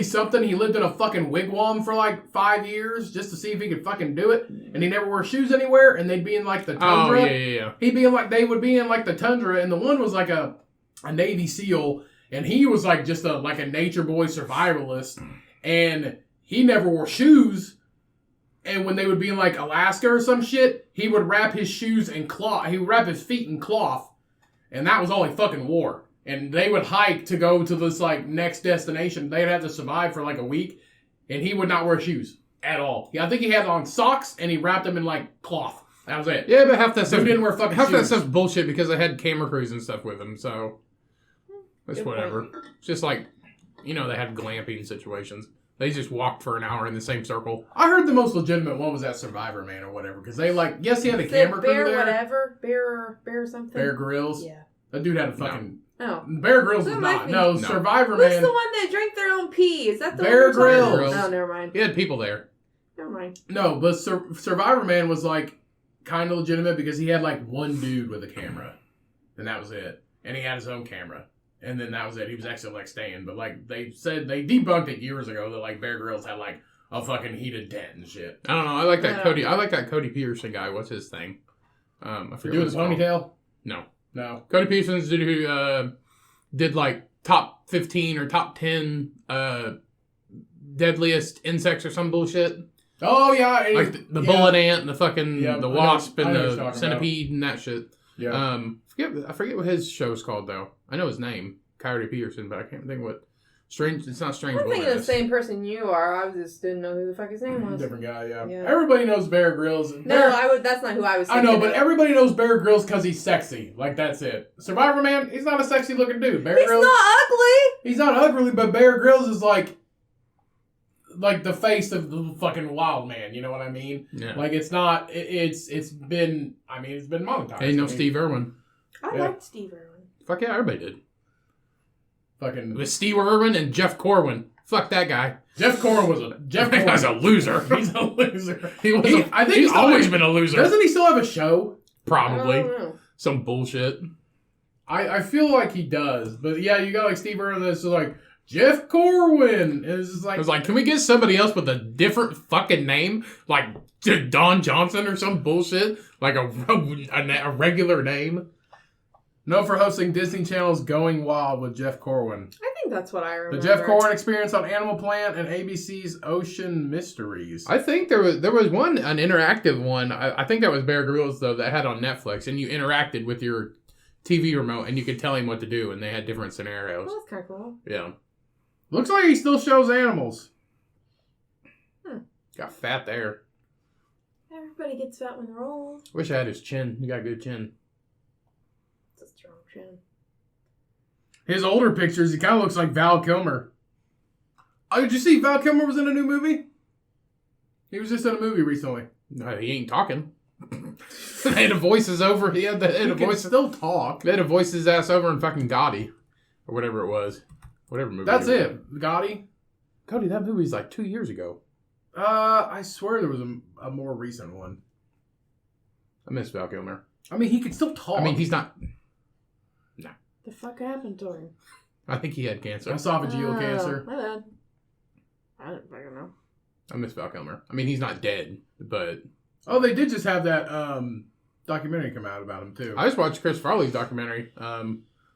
something. He lived in a fucking wigwam for like 5 years just to see if he could fucking do it. And he never wore shoes anywhere. And they'd be in like the Oh, tundra. yeah. They would be in like the tundra. And the one was like a Navy SEAL. And he was like just a nature boy survivalist. And he never wore shoes. And when they would be in like Alaska or some shit, he would wrap his shoes in cloth. He would wrap his feet in cloth. And that was all he fucking wore. And they would hike to go to this like next destination. They'd have to survive for like a week. And he would not wear shoes at all. I think he had on socks and he wrapped them in like cloth. That was it. Yeah, but half that stuff Dude didn't wear fucking half that shoes. stuff's bullshit because they had camera crews and stuff with them, so it's Good whatever. It's just like, they had glamping situations. They just walked for an hour in the same circle. I heard the most legitimate one was that Survivor Man or whatever. Because they yes, he had a Is it camera crew Bear there. whatever? Bear something? Bear Grylls. Yeah. That dude had a fucking... Oh. Bear Grylls is That might not. be- No, No. Survivor Who's Man. the one that drank their own pee? Is that the Bear one? we're talking Grylls. about? Oh, never mind. He had people there. Never mind. No, but Survivor Man was like kind of legitimate because he had like one dude with a camera. And that was it. and he had his own camera. And then that was it. He was actually like staying. But like they said, they debunked it years ago that like Bear Grylls had like a fucking heated dent and shit. I don't know. I like that Cody. I like that Cody Peterson guy. What's his thing? I forget. Doing his ponytail? No. Cody Peterson's dude who did like top 15 or top 10 deadliest insects or some bullshit. Oh yeah, like the bullet ant and the fucking the wasp and the centipede and that shit. Yeah. I forget what his show's called though. I know his name, Cody Peterson, but I can't think what. It's not Strange. I'm thinking the same person you are. I just didn't know who the fuck his name was. Different guy, yeah. Everybody knows Bear Grylls. That's not who I was thinking. I know, but everybody knows Bear Grylls because he's sexy. Like, that's it. Survivor Man, he's not a sexy looking dude. Bear Grylls, not ugly. He's not ugly, but Bear Grylls is like the face of the fucking wild man. You know what I mean? Yeah. Like, it's not. It's been monetized. Ain't no Steve Irwin. I liked Steve Irwin. Fuck yeah, everybody did. Fucking with Steve Irwin and Jeff Corwin. Fuck that guy. Jeff Corwin guy's a loser. He's a loser. I think he's always been a loser. Doesn't he still have a show? Probably. I don't know. Some bullshit. I feel like he does, but yeah, you got like Steve Irwin that's like Jeff Corwin. It's just like I was like, can we get somebody else with a different fucking name, like Don Johnson or some bullshit, like a regular name? No for hosting Disney Channel's Going Wild with Jeff Corwin. I think that's what I remember. The Jeff Corwin Experience on Animal Planet and ABC's Ocean Mysteries. I think there was an interactive one. I think that was Bear Grylls though that had on Netflix, and you interacted with your TV remote and you could tell him what to do, and they had different scenarios. Well, that's kind of cool. Yeah. Looks like he still shows animals. Got fat there. Everybody gets fat when they're old. Wish I had his chin. You got a good chin. It's a strong chin. His older pictures, he kind of looks like Val Kilmer. Oh, did you see Val Kilmer was in a new movie? He was just in a movie recently. No, he ain't talking. They had a voices over. He had a voice. Still talk. They had to voice his ass over in fucking Gotti. Or whatever it was. Whatever movie. That's it. Gotti? Cody, that movie's like 2 years ago. I swear there was a more recent one. I miss Val Kilmer. I mean, he could still talk. I mean, he's not... No. The fuck happened to him? I think he had cancer. Esophageal cancer. My bad. I didn't fucking know. I miss Val Kilmer. I mean, he's not dead, but... Oh, they did just have that documentary come out about him, too. I just watched Chris Farley's documentary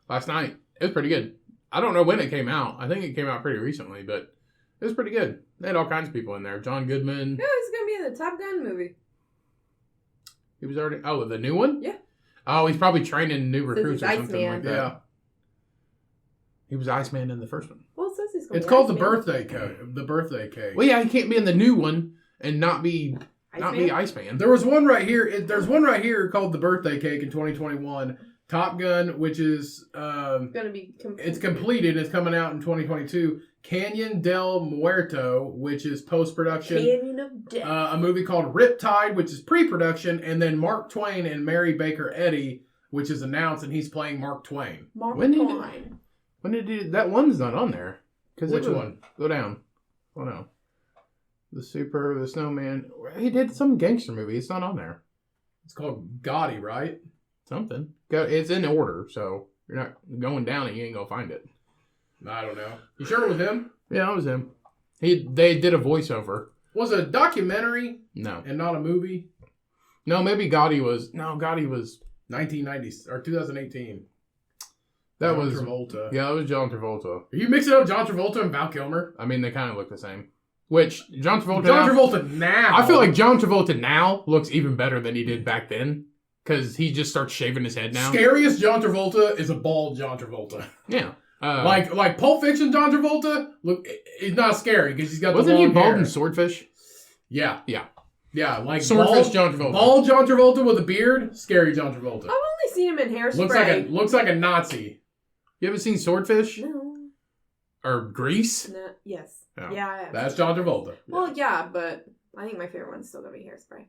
last night. It was pretty good. I don't know when it came out. I think it came out pretty recently, but it was pretty good. They had all kinds of people in there. John Goodman. Yeah, he's going to be in the Top Gun movie. He was already... Oh, the new one? Yeah. Oh, he's probably training new recruits or something Iceman. like that. Yeah. He was Iceman in the first one. Well, it says he's going It's to called Iceman. The Birthday Cake. The Birthday Cake. Well, yeah, he can't be in the new one and not be Iceman. There was one right here. There's one right here called The Birthday Cake in 2021. Top Gun, which is going to be completed. It's completed. It's coming out in 2022. Canyon del Muerto, which is post-production. Canyon of Death. A movie called Riptide, which is pre-production. And then Mark Twain and Mary Baker Eddy, which is announced, and he's playing Mark Twain. When did he... That one's not on there. Which one? Go down. Oh, no. The Snowman. He did some gangster movie. It's not on there. It's called Gotti, right? Something. It's in order, so you're not going down and you ain't gonna find it. I don't know. You sure it was him? Yeah, it was him. They did a voiceover. Was it a documentary? No. And not a movie? No, maybe Gotti was... No, Gotti was... 1990 or 2018. That John was... Travolta. Yeah, that was John Travolta. Are you mixing up John Travolta and Val Kilmer? I mean, they kind of look the same. Which, John Travolta now... I feel like John Travolta now looks even better than he did back then. Because he just starts shaving his head now. Scariest John Travolta is a bald John Travolta. Yeah. Like Pulp Fiction John Travolta, look, he's not scary because he's got the long Wasn't he bald hair. in Swordfish? Yeah. Yeah. Yeah, like Swordfish John Travolta. Bald John Travolta with a beard, scary John Travolta. I've only seen him in Hairspray. Looks like a Nazi. You haven't seen Swordfish? No. Or Grease? No. Yes. Oh. Yeah, I have. That's John Travolta. Well, yeah, but I think my favorite one's still going to be Hairspray.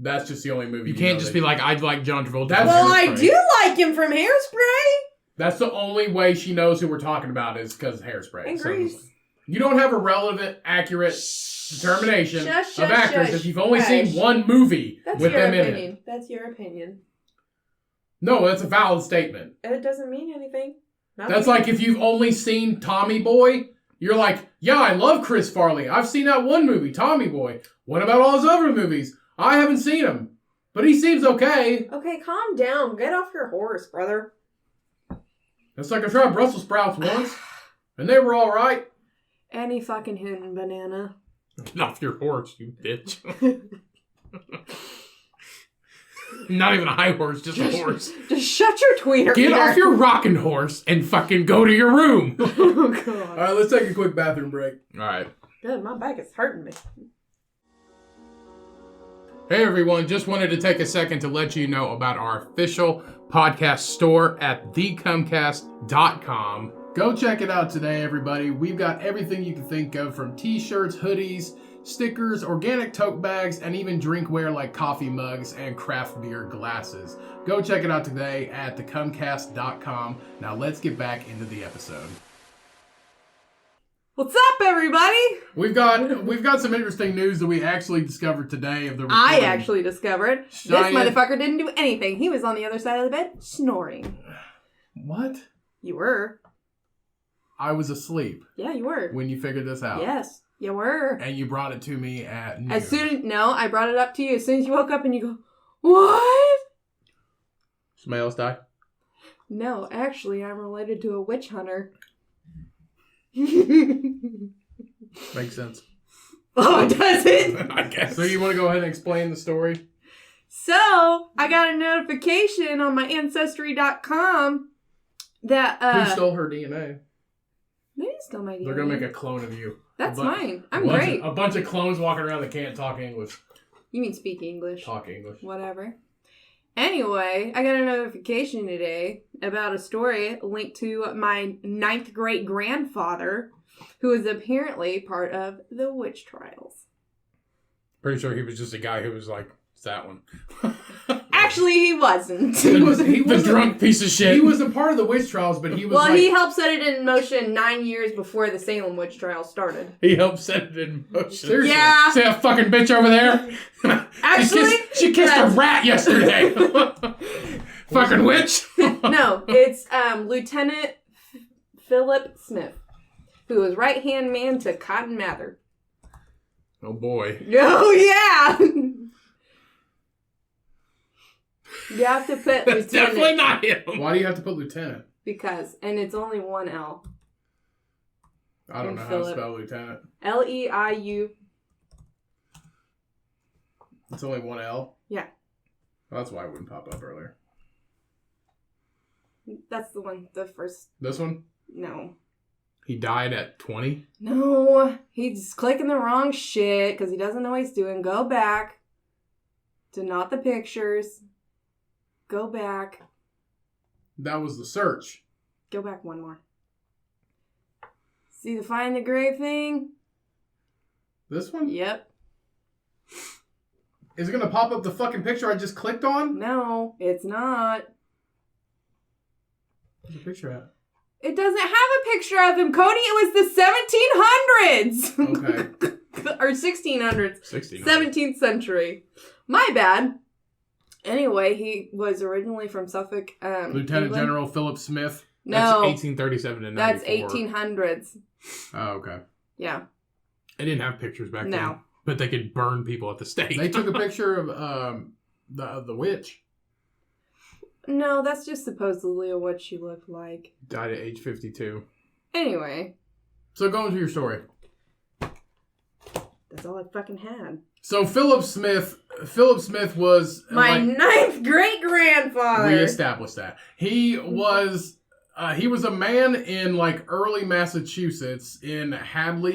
That's just the only movie. You can't just be like, I'd like John Travolta. Well, I do like him from Hairspray. That's the only way she knows who we're talking about is because of Hairspray. And Grease. You don't have a relevant, accurate determination of actors if you've only seen one movie with them in it. That's your opinion. No, that's a valid statement. It doesn't mean anything. That's like if you've only seen Tommy Boy, you're like, yeah, I love Chris Farley. I've seen that one movie, Tommy Boy. What about all his other movies? I haven't seen him, but he seems okay. Okay, calm down. Get off your horse, brother. It's like I tried Brussels sprouts once, and they were all right. Any fucking hootin' banana. Get off your horse, you bitch. Not even a high horse, just a horse. Just shut your tweeter. Get off your rocking horse and fucking go to your room. Oh, God. All right, let's take a quick bathroom break. All right. Good, my back is hurting me. Hey, everyone. Just wanted to take a second to let you know about our official podcast store at thecummcast.com. Go check it out today, everybody. We've got everything you can think of, from t-shirts, hoodies, stickers, organic tote bags, and even drinkware like coffee mugs and craft beer glasses. Go check it out today at thecummcast.com. Now let's get back into the episode. What's up, everybody? We've got some interesting news that we actually discovered today of the recording. I actually discovered this Shyannes- motherfucker didn't do anything. He was on the other side of the bed snoring. What? You were. I was asleep Yeah, you were. when you figured this out. Yes, you were. And you brought it to me at noon. I brought it up to you as soon as you woke up and you go, what? Somebody else die? No, actually, I'm related to a witch hunter. Makes sense. Oh, does it? I guess. So you want to go ahead and explain the story? So, I got a notification on my Ancestry.com that, Who stole her DNA? They didn't steal my DNA. They're going to make a clone of you. That's A bu- fine. I'm great. A bunch of clones walking around that can't talk English. You mean speak English. Talk English. Whatever. Anyway, I got a notification today about a story linked to my 9th great grandfather, who is apparently part of the witch trials. Pretty sure he was just a guy who was like, it's that one. Actually, he wasn't. He was the drunk piece of shit. He was a part of the witch trials, but he was Well, like... he helped set it in motion 9 years before the Salem witch trials started. He helped set it in motion. Seriously. Yeah. See that fucking bitch over there? Actually, she kissed a rat yesterday. Fucking witch. No, it's Lieutenant Philip Smith, who was right-hand man to Cotton Mather. Oh boy. Oh, yeah! You have to put That's Lieutenant. definitely not him. Why do you have to put lieutenant? Because, and it's only one L. I don't And know how Philip. to spell lieutenant. Leiu. It's only one L? Yeah. Well, that's why it wouldn't pop up earlier. That's the one, the first. This one? No. He died at 20? No. He's clicking the wrong shit because he doesn't know what he's doing. Go back to not the pictures. Go back. That was the search. Go back one more. See the find the grave thing? This one? Yep. Is it going to pop up the fucking picture I just clicked on? No, it's not. Where's the picture at? It doesn't have a picture of him, Cody. It was the 1700s. Okay. Or 1600s. 16. 17th century. My bad. Anyway, he was originally from Suffolk, Lieutenant England. General Philip Smith. That's No, 1837 to 94. that's 1800s. Oh, okay. Yeah. They didn't have pictures back then. No. But they could burn people at the stake. They took a picture of the witch. No, that's just supposedly what she looked like. Died at age 52. Anyway, So go into your story. that's all I fucking had. So Philip Smith was My 9th great grandfather. we established that he was a man in like early Massachusetts in Hadley,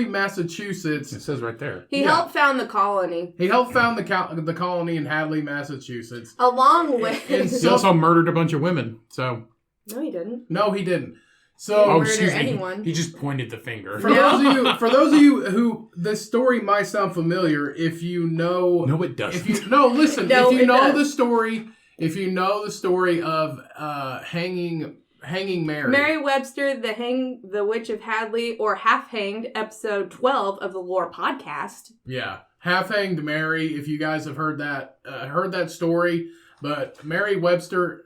Massachusetts. It says right there. He Yeah. helped found the colony. He helped found the colony in Hadley, Massachusetts. Along with... And He also murdered a bunch of women, so... No, he didn't. No, he didn't. Oh, So murder anyone. He just pointed the finger. for those of you who this story might sound familiar, if you know, No, it doesn't. if you no, listen, No, if you it know does. the story, if you know the story of hanging Mary. Mary Webster, the Witch of Hadley, or Half Hanged, episode 12 of the Lore podcast. Yeah, half hanged Mary. If you guys have heard that story, But Mary Webster...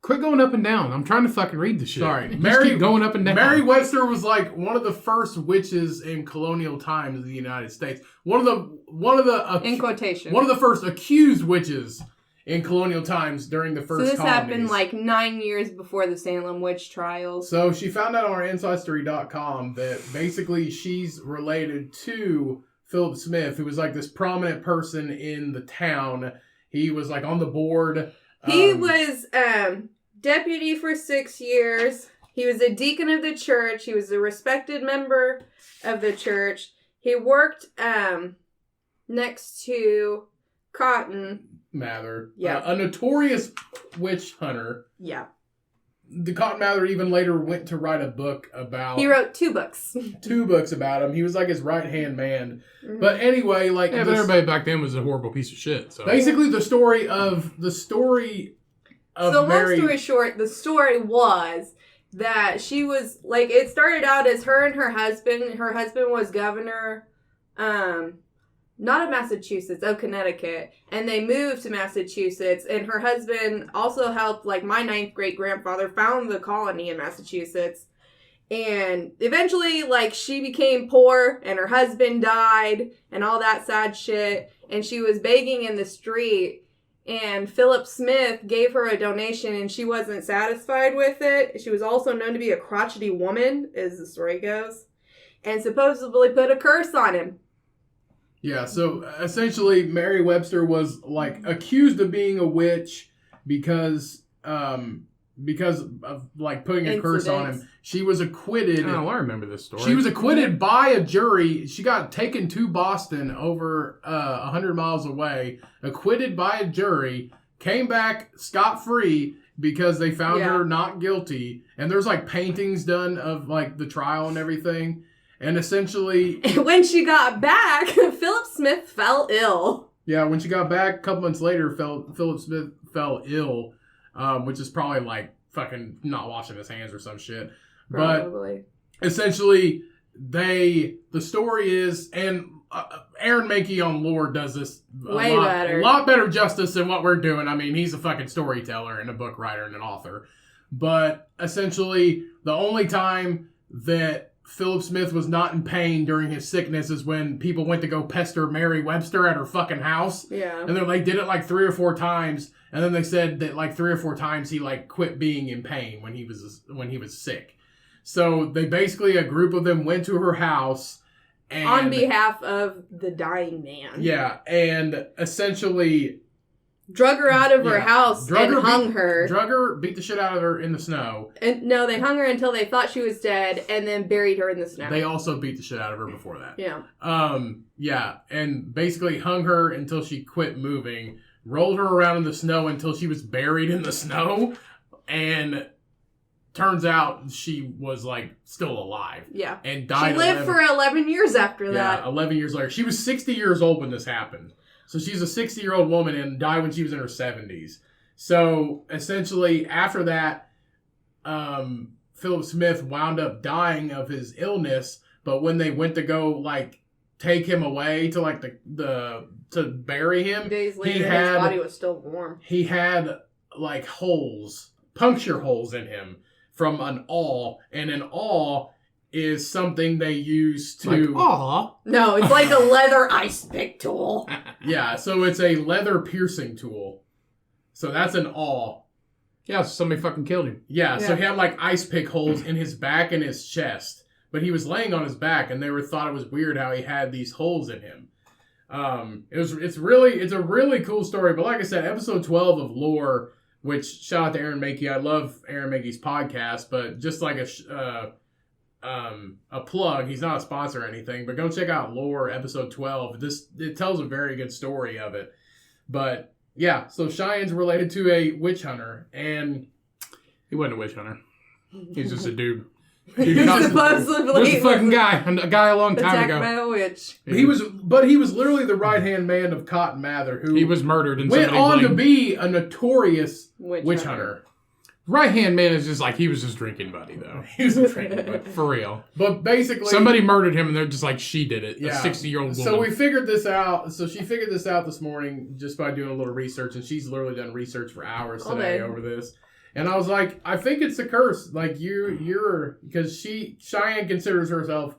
Quit going up and down. I'm trying to fucking read the shit. Sorry. Just keep going up and down. Mary Webster was like one of the first witches in colonial times in the United States. One of the in quotation. One of the first accused witches in colonial times during the first So this colonies. happened like 9 years before the Salem witch trials. So she found out on her Ancestry.com that basically she's related to Philip Smith, who was like this prominent person in the town. He was like on the board. He was deputy for 6 years. He was a deacon of the church. He was a respected member of the church. He worked next to Cotton Mather. Yeah. A notorious witch hunter. Yeah. The Cotton Mather even later went to write a book about... He wrote 2 books. 2 books about him. He was like his right-hand man. Mm-hmm. But anyway, like... Yeah, but everybody back then was a horrible piece of shit. So basically, the story of So Mary... long story short, the story was that she was, like, it started out as her and her husband. Her husband was governor, not of Massachusetts, of Connecticut. And they moved to Massachusetts. And her husband also helped, like, my 9th great-grandfather found the colony in Massachusetts. And eventually, like, she became poor and her husband died and all that sad shit. And she was begging in the street. And Philip Smith gave her a donation and she wasn't satisfied with it. She was also known to be a crotchety woman, as the story goes. And supposedly put a curse on him. Yeah, so essentially Mary Webster was like accused of being a witch because of like putting a curse on him. She was acquitted. Oh, I remember this story. She was acquitted by a jury. She got taken to Boston over 100 miles away, acquitted by a jury, came back scot-free because they found her not guilty. And there's like paintings done of like the trial and everything. And essentially... when she got back, Philip Smith fell ill. Yeah, when she got back, a couple months later, Philip Smith fell ill, which is probably like fucking not washing his hands or some shit. Probably. But essentially, the story is, and Aaron Mackey on Lore does this a lot better justice than what we're doing. I mean, he's a fucking storyteller and a book writer and an author. But essentially, the only time that Philip Smith was not in pain during his sickness is when people went to go pester Mary Webster at her fucking house. Yeah. And then they did it like 3 or 4 times. And then they said that like 3 or 4 times he like quit being in pain when he was sick. So they basically, a group of them went to her house. And, on behalf of the dying man. Yeah. And essentially... drug her out of her house and hung her. Drug her, beat the shit out of her in the snow. And no, they hung her until they thought she was dead and then buried her in the snow. They also beat the shit out of her before that. Yeah. Yeah, and basically hung her until she quit moving, rolled her around in the snow until she was buried in the snow, and turns out she was like still alive. Yeah. And died. She lived for 11 years after that. Yeah, 11 years later. She was 60 years old when this happened. So she's a 60-year-old woman and died when she was in her 70s. So essentially, after that, Philip Smith wound up dying of his illness. But when they went to go like take him away to like to bury him, days later, his body was still warm. He had like puncture holes in him from an awl, and an awl is something they use to... Like, aw. No, it's like a leather ice pick tool. Yeah, so it's a leather piercing tool. So that's an awl. Yeah, so somebody fucking killed him. Yeah, so he had like ice pick holes in his back and his chest. But he was laying on his back, and they thought it was weird how he had these holes in him. It's a really cool story. But like I said, episode 12 of Lore, which shout out to Aaron Mackey. I love Aaron Mackey's podcast, but just like a plug, he's not a sponsor or anything, but go check out Lore episode 12. It tells a very good story of it. But yeah, so Shyannes related to a witch hunter, and he wasn't a witch hunter. He's just a dude. He's supposedly just a fucking guy. A guy a long time ago. Attacked by a witch. He was literally the right hand man of Cotton Mather, who he was murdered and went on to be a notorious witch hunter. Right-hand man is just like, he was just drinking buddy, though. He was a drinking buddy. For real. But basically... Somebody murdered him, and they're just like, she did it. Yeah. A 60-year-old woman. So we figured this out. So she figured this out this morning just by doing a little research, and she's literally done research for hours today over this. And I was like, I think it's a curse. Like, you're... Because Cheyenne considers herself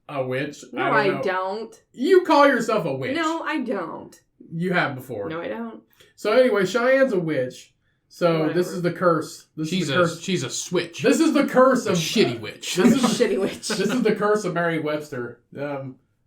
a witch. No, I don't. You call yourself a witch. No, I don't. You have before. No, I don't. So anyway, Cheyenne's a witch. So Whatever. this is the curse. She's a switch. This is the curse of... shitty witch. This is Shitty witch. This is the curse of Merriam-Webster.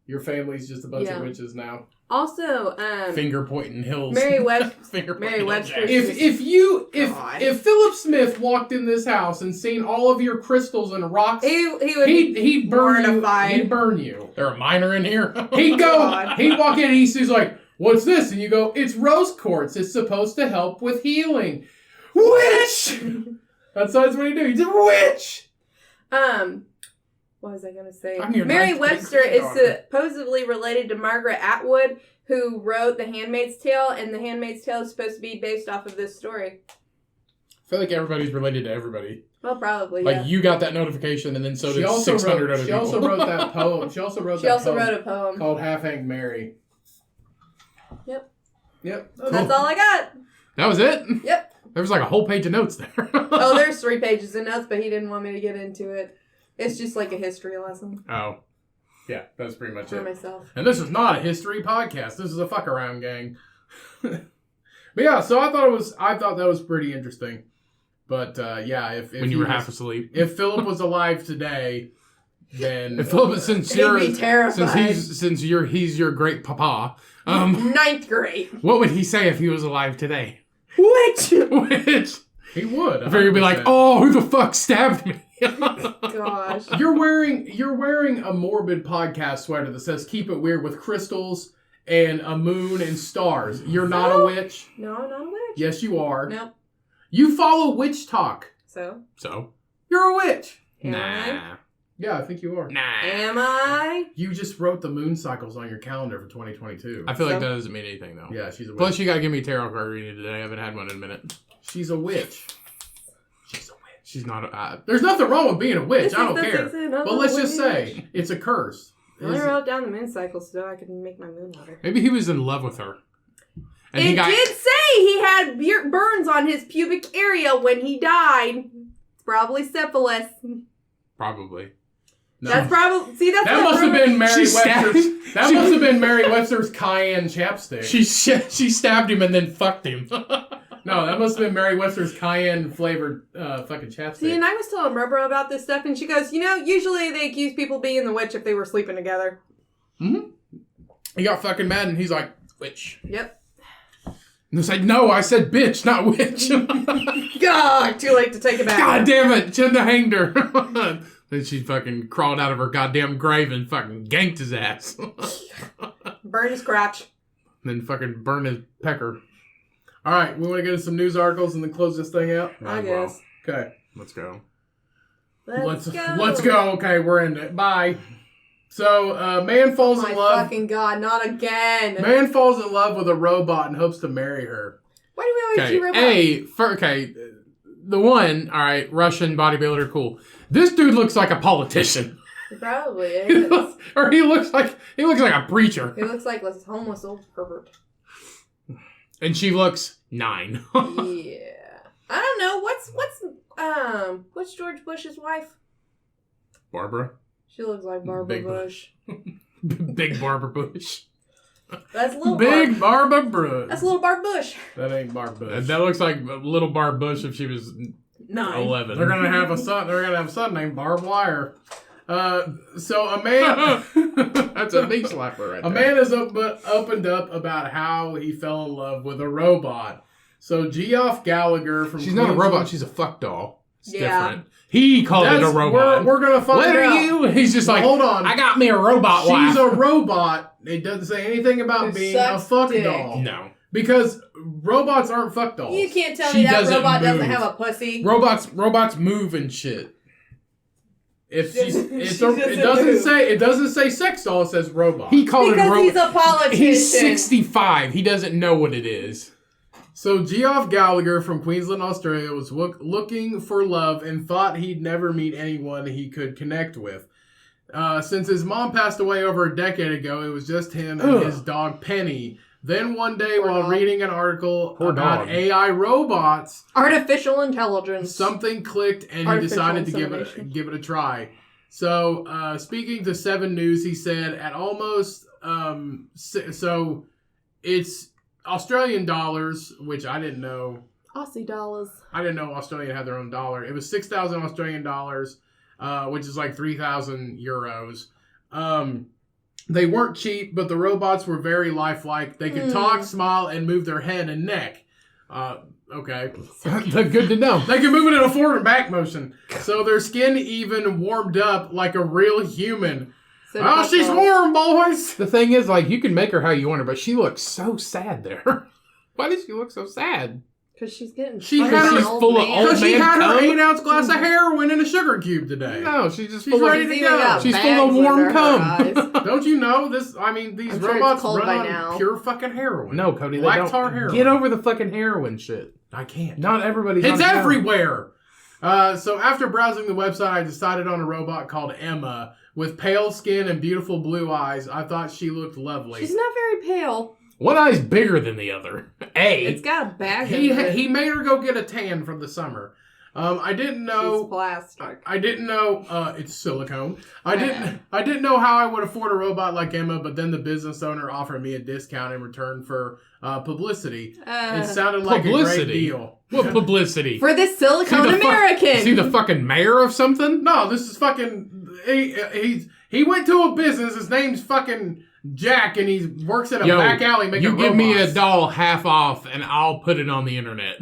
Your family's just a bunch of witches now. Also, Finger pointing hills. Merriam-Webster. If Philip Smith walked in this house and seen all of your crystals and rocks, he'd burn mortified. you. He'd burn you. There a miner in here? He'd go. God. He'd walk in and he's like, "What's this?" And you go, "It's rose quartz. It's supposed to help with healing." Witch. That's what he do. He's a witch. What was I going to say? I'm your Merriam-Webster ninth grade is daughter. supposedly related to Margaret Atwood, who wrote The Handmaid's Tale, and The Handmaid's Tale is supposed to be based off of this story. I feel like everybody's related to everybody. Well, probably, Like, you got that notification, and then so did 600 other people. She also wrote that poem. She also wrote a poem called Half-Hanged Mary. Yep. That's all I got. That was it? Yep. There was like a whole page of notes there. Oh, there's 3 pages of notes, but he didn't want me to get into it. It's just like a history lesson Oh. Yeah, that's pretty much for it. myself. And this is not a history podcast. This is a fuck around gang. But yeah, so I thought that was pretty interesting. But yeah, if when you were half asleep. if Philip was alive today, then If Philip, since He'd be terrified. he's your great papa, 9th grade. what would he say if he was alive today? Witch! Which he would. if he'd be like, 100%. "Oh, who the fuck stabbed me?" Gosh. You're wearing a morbid podcast sweater that says "Keep it weird" with crystals and a moon and stars. You're not a witch. No, I'm not a witch. Yes, you are. Nope. You follow witch talk. So? You're a witch. Am Nah. Yeah, I think you are. Nah. Am I? You just wrote the moon cycles on your calendar for 2022. I feel like So? that doesn't mean anything though. Yeah, she's a witch. Plus, you gotta give me a tarot card reading today. I haven't had one in a minute. She's a witch. She's a witch. She's not. There's nothing wrong with being a witch. This I is don't the care. season of But let's the just witch. say it's a curse. I only wrote down the moon cycle so I could make my moon water. Maybe he was in love with her. And It did say he had burns on his pubic area when he died. It's probably syphilis. Probably. No. That's probably That must have been Mary She stabbed- Webster's. That must have been Mary Webster's cayenne chapstick. She stabbed him and then fucked him. No, that must have been Mary Webster's cayenne flavored fucking chapstick. See, and I was telling Barbara about this stuff, and she goes, usually they accuse people being the witch if they were sleeping together. Mm-hmm. He got fucking mad and he's like, "Witch." Yep. And it's like, "No, I said bitch, not witch." God, too late to take it back. God damn it, shouldn't have hanged her. Then she fucking crawled out of her goddamn grave and fucking ganked his ass. Burn his crotch. Then fucking burned his pecker. All right, we want to get into some news articles and then close this thing out? I guess. Okay. Let's go. Let's go. Let's go. Okay, we're in it. Bye. So, man falls My in love. fucking God, not again. Man falls in love with a robot and hopes to marry her. Why do we always Okay, do robots? the one, all right, Russian bodybuilder, cool. This dude looks like a politician. Probably is. Or he looks like a preacher. He looks like this homeless old pervert. And she looks 9. Yeah. I don't know. What's George Bush's wife? Barbara. She looks like Barbara Big Bush. Big Barbara Bush. That's little Big Barbara Bush. That's little Barb Bush. That ain't Barbara Bush. That looks like little Barb Bush if she was 9. 11. They're gonna have a son. They're gonna have a son named Barbed Wire. So a man. That's a big slapper right there. A man has opened up about how he fell in love with a robot. So Geoff Gallagher from She's not a Queensland- robot. She's a fuck doll. It's Yeah. different. He called it a robot. We're gonna find What out. are you? He's just like, Hold on. I got me a robot She's wife. a robot. It doesn't say anything about Who being a sucks fuck dick. doll. No. Because robots aren't fuck dolls. You can't tell She me that doesn't robot doesn't move. have a pussy. Robots move and shit. If She she's, doesn't move. it doesn't say sex doll. It says robot. He called it a Because robot. he's a politician. He's 65. He doesn't know what it is. So Geoff Gallagher from Queensland, Australia was looking for love and thought he'd never meet anyone he could connect with. Since his mom passed away over a decade ago, it was just him and his dog Penny. Then one day, while reading an article about AI robots, artificial intelligence, something clicked, and he decided to give it a try. So, speaking to 7 News, he said at almost so it's Australian dollars, which I didn't know. Aussie dollars. I didn't know Australia had their own dollar. It was 6,000 Australian dollars, which is like 3,000 euros. They weren't cheap, but the robots were very lifelike. They could talk, smile, and move their head and neck. Okay. Good to know. They can move it in a forward and back motion. So their skin even warmed up like a real human. Oh, she's warm, boys! The thing is, like, you can make her how you want her, but she looks so sad there. Why does she look so sad? Because she's getting she's full of old man. She had her 8-ounce glass of heroin and a sugar cube today. No, she's ready to go. She's full of warm cum. Don't you know this? I mean, these robots run on pure fucking heroin. No, Cody, they Black don't. tar heroin. Get over the fucking heroin shit. I can't. Not everybody's. It's everywhere. So after browsing the website, I decided on a robot called Emma with pale skin and beautiful blue eyes. I thought she looked lovely. She's not very pale. One eye's bigger than the other. It's got a bag. He made her go get a tan from the summer. I didn't know. She's plastic. I didn't know. It's silicone. I didn't know how I would afford a robot like Emma, but then the business owner offered me a discount in return for publicity. It sounded like a great deal. What publicity? For this silicone American. Is he the fucking mayor of something? No, this is fucking. He went to a business. His name's fucking Jack, and he works at a back alley making robots. You give me a doll half off, and I'll put it on the internet.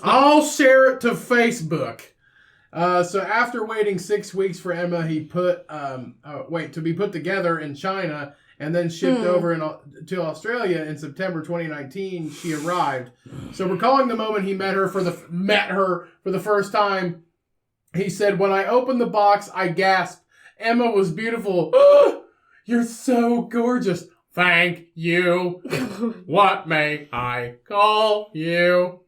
I'll share it to Facebook. So after waiting 6 weeks for Emma, he to be put together in China and then shipped over to Australia in September 2019. She arrived. So recalling the moment he met her for the first time, he said, "When I opened the box, I gasped. Emma was beautiful. You're so gorgeous. Thank you. What may I call you?"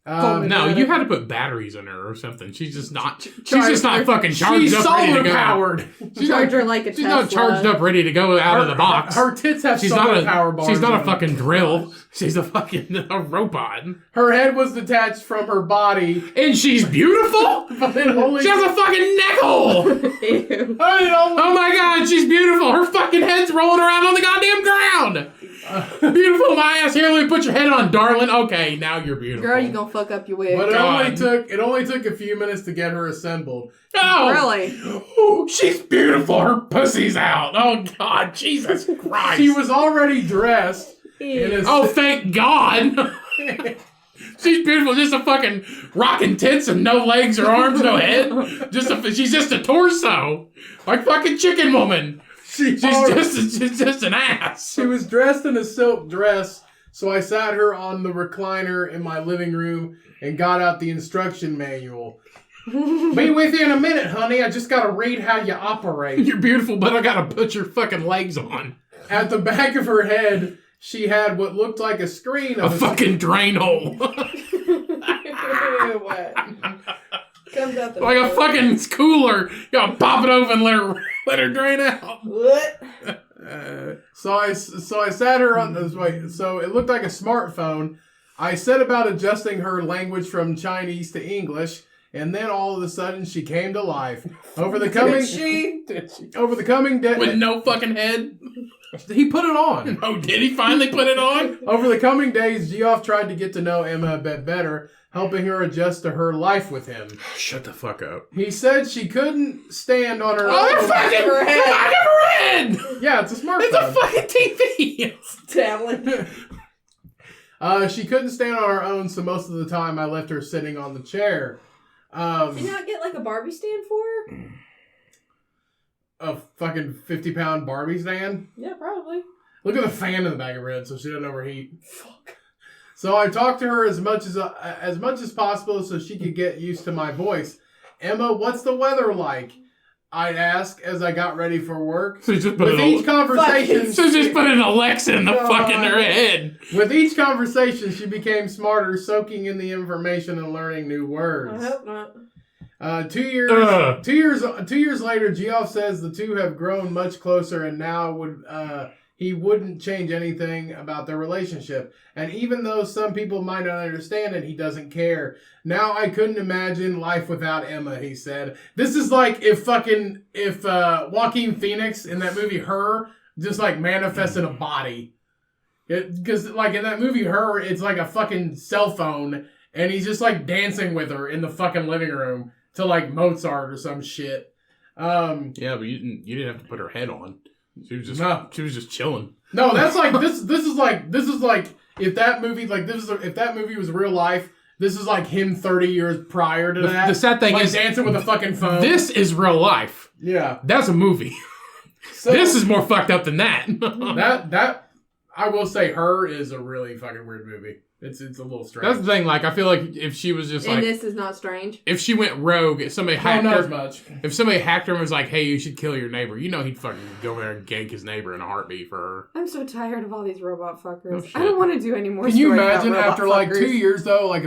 No, you had to put batteries in her or something. She's just not. She's just not fucking charged up, ready to go. Powered. Charge her like a Tesla. She's not charged up, ready to go out of the box. Her tits have solar power bars. She's not a fucking drill. She's a fucking robot. Her head was detached from her body, and she's beautiful. But it only she has a fucking neck hole. Oh my god, she's beautiful. Her fucking head's rolling around on the goddamn ground. Beautiful, my ass. Here, let me put your head on, darling. Okay, now you're beautiful. Girl, you gonna fuck up your wig. But it only took a few minutes to get her assembled. Oh, really? Oh, she's beautiful. Her pussy's out. Oh God, Jesus Christ. She was already dressed. Oh, thank God. She's beautiful. Just a fucking rocking tits and no legs or arms, no head. She's just a torso, like fucking Chicken Woman. She's just an ass. She was dressed in a silk dress, so I sat her on the recliner in my living room and got out the instruction manual. Be with you in a minute, honey. I just gotta read how you operate. You're beautiful, but I gotta put your fucking legs on. At the back of her head, she had what looked like a screen of a fucking drain hole. Comes out like a fucking cooler. You gotta pop it open and let her drain out. What? So I sat her on this way. So it looked like a smartphone. I set about adjusting her language from Chinese to English, and then all of a sudden she came to life. Over the coming days, with no fucking head. He put it on. Oh, did he finally put it on? Over the coming days, Geoff tried to get to know Emma a bit better, helping her adjust to her life with him. Shut the fuck up. He said she couldn't stand on her own. Oh, fucking her head. Yeah, it's a smartphone. It's a fucking TV. It's tablet. She couldn't stand on her own, so most of the time I left her sitting on the chair. Did you not get like a Barbie stand for her? A fucking 50-pound Barbie stand? Yeah, probably. Look at the fan in the back of her head so she doesn't overheat. Fuck. So I talked to her as much as possible so she could get used to my voice. Emma, what's the weather like? I'd ask as I got ready for work. So just With each conversation... So just put an Alexa in the fucking her head. With each conversation, she became smarter, soaking in the information and learning new words. I hope not. 2 years later, Geoff says the two have grown much closer, and now he wouldn't change anything about their relationship. And even though some people might not understand it, he doesn't care. Now I couldn't imagine life without Emma, he said. This is like if Joaquin Phoenix in that movie Her just like manifested a body. Because like in that movie Her, it's like a fucking cell phone, and he's just like dancing with her in the fucking living room to like Mozart or some shit. Yeah, but you didn't have to put her head on. She was just chilling. No, that's like this is like if that movie if that movie was real life, this is like him 30 years prior to that. The sad thing like is dancing with a fucking phone. This is real life. Yeah. That's a movie. So, this is more fucked up than that. that I will say Her is a really fucking weird movie. It's a little strange. That's the thing, like I feel like if she was just And this is not strange. if she went rogue, if somebody hacked not her, as much. If somebody hacked her and was like, "Hey, you should kill your neighbor," you know he'd fucking go there and gank his neighbor in a heartbeat for her. I'm so tired of all these robot fuckers. Oh, shit. I don't want to do any more. Can you stories about imagine robot after like fuckers. 2 years though, like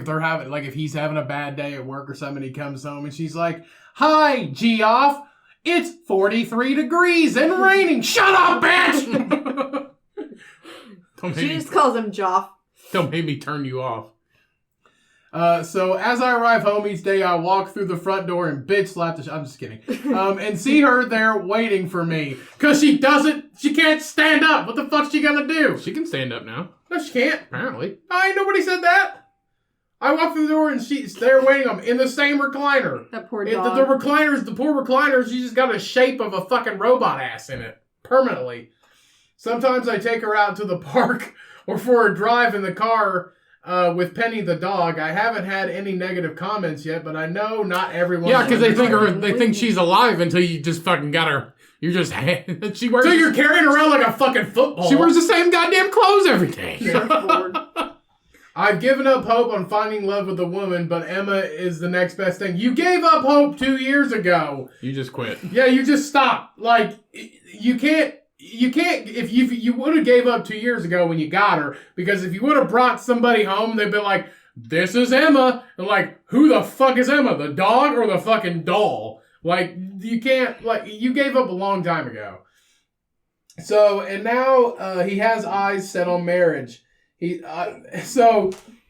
if he's having a bad day at work or something, he comes home and she's like, "Hi, Geoff, it's 43 degrees and raining. Shut up, bitch." She just calls him Geoff. Don't make me turn you off. So as I arrive home each day, I walk through the front door and bitch slap the I'm just kidding. And see her there waiting for me. Cause she can't stand up. What the fuck's she gonna do? She can stand up now. No, she can't. Apparently. Nobody said that. I walk through the door and she's there waiting on me in the same recliner. That poor The dog. the poor recliner, she just got a shape of a fucking robot ass in it. Permanently. Sometimes I take her out to the park or for a drive in the car with Penny the dog. I haven't had any negative comments yet, but I know not everyone. Yeah, because they think she's alive until you just fucking got her. You're just she wears. So you're carrying around like a fucking football. She wears the same goddamn clothes every day. I've given up hope on finding love with a woman, but Emma is the next best thing. You gave up hope 2 years ago. You just quit. Yeah, you just stopped. Like you can't. If you would have gave up 2 years ago when you got her, because if you would have brought somebody home, they'd be like, "This is Emma," and like, who the fuck is Emma? The dog or the fucking doll? Like, you can't. Like, you gave up a long time ago. So, and now he has eyes set on marriage. So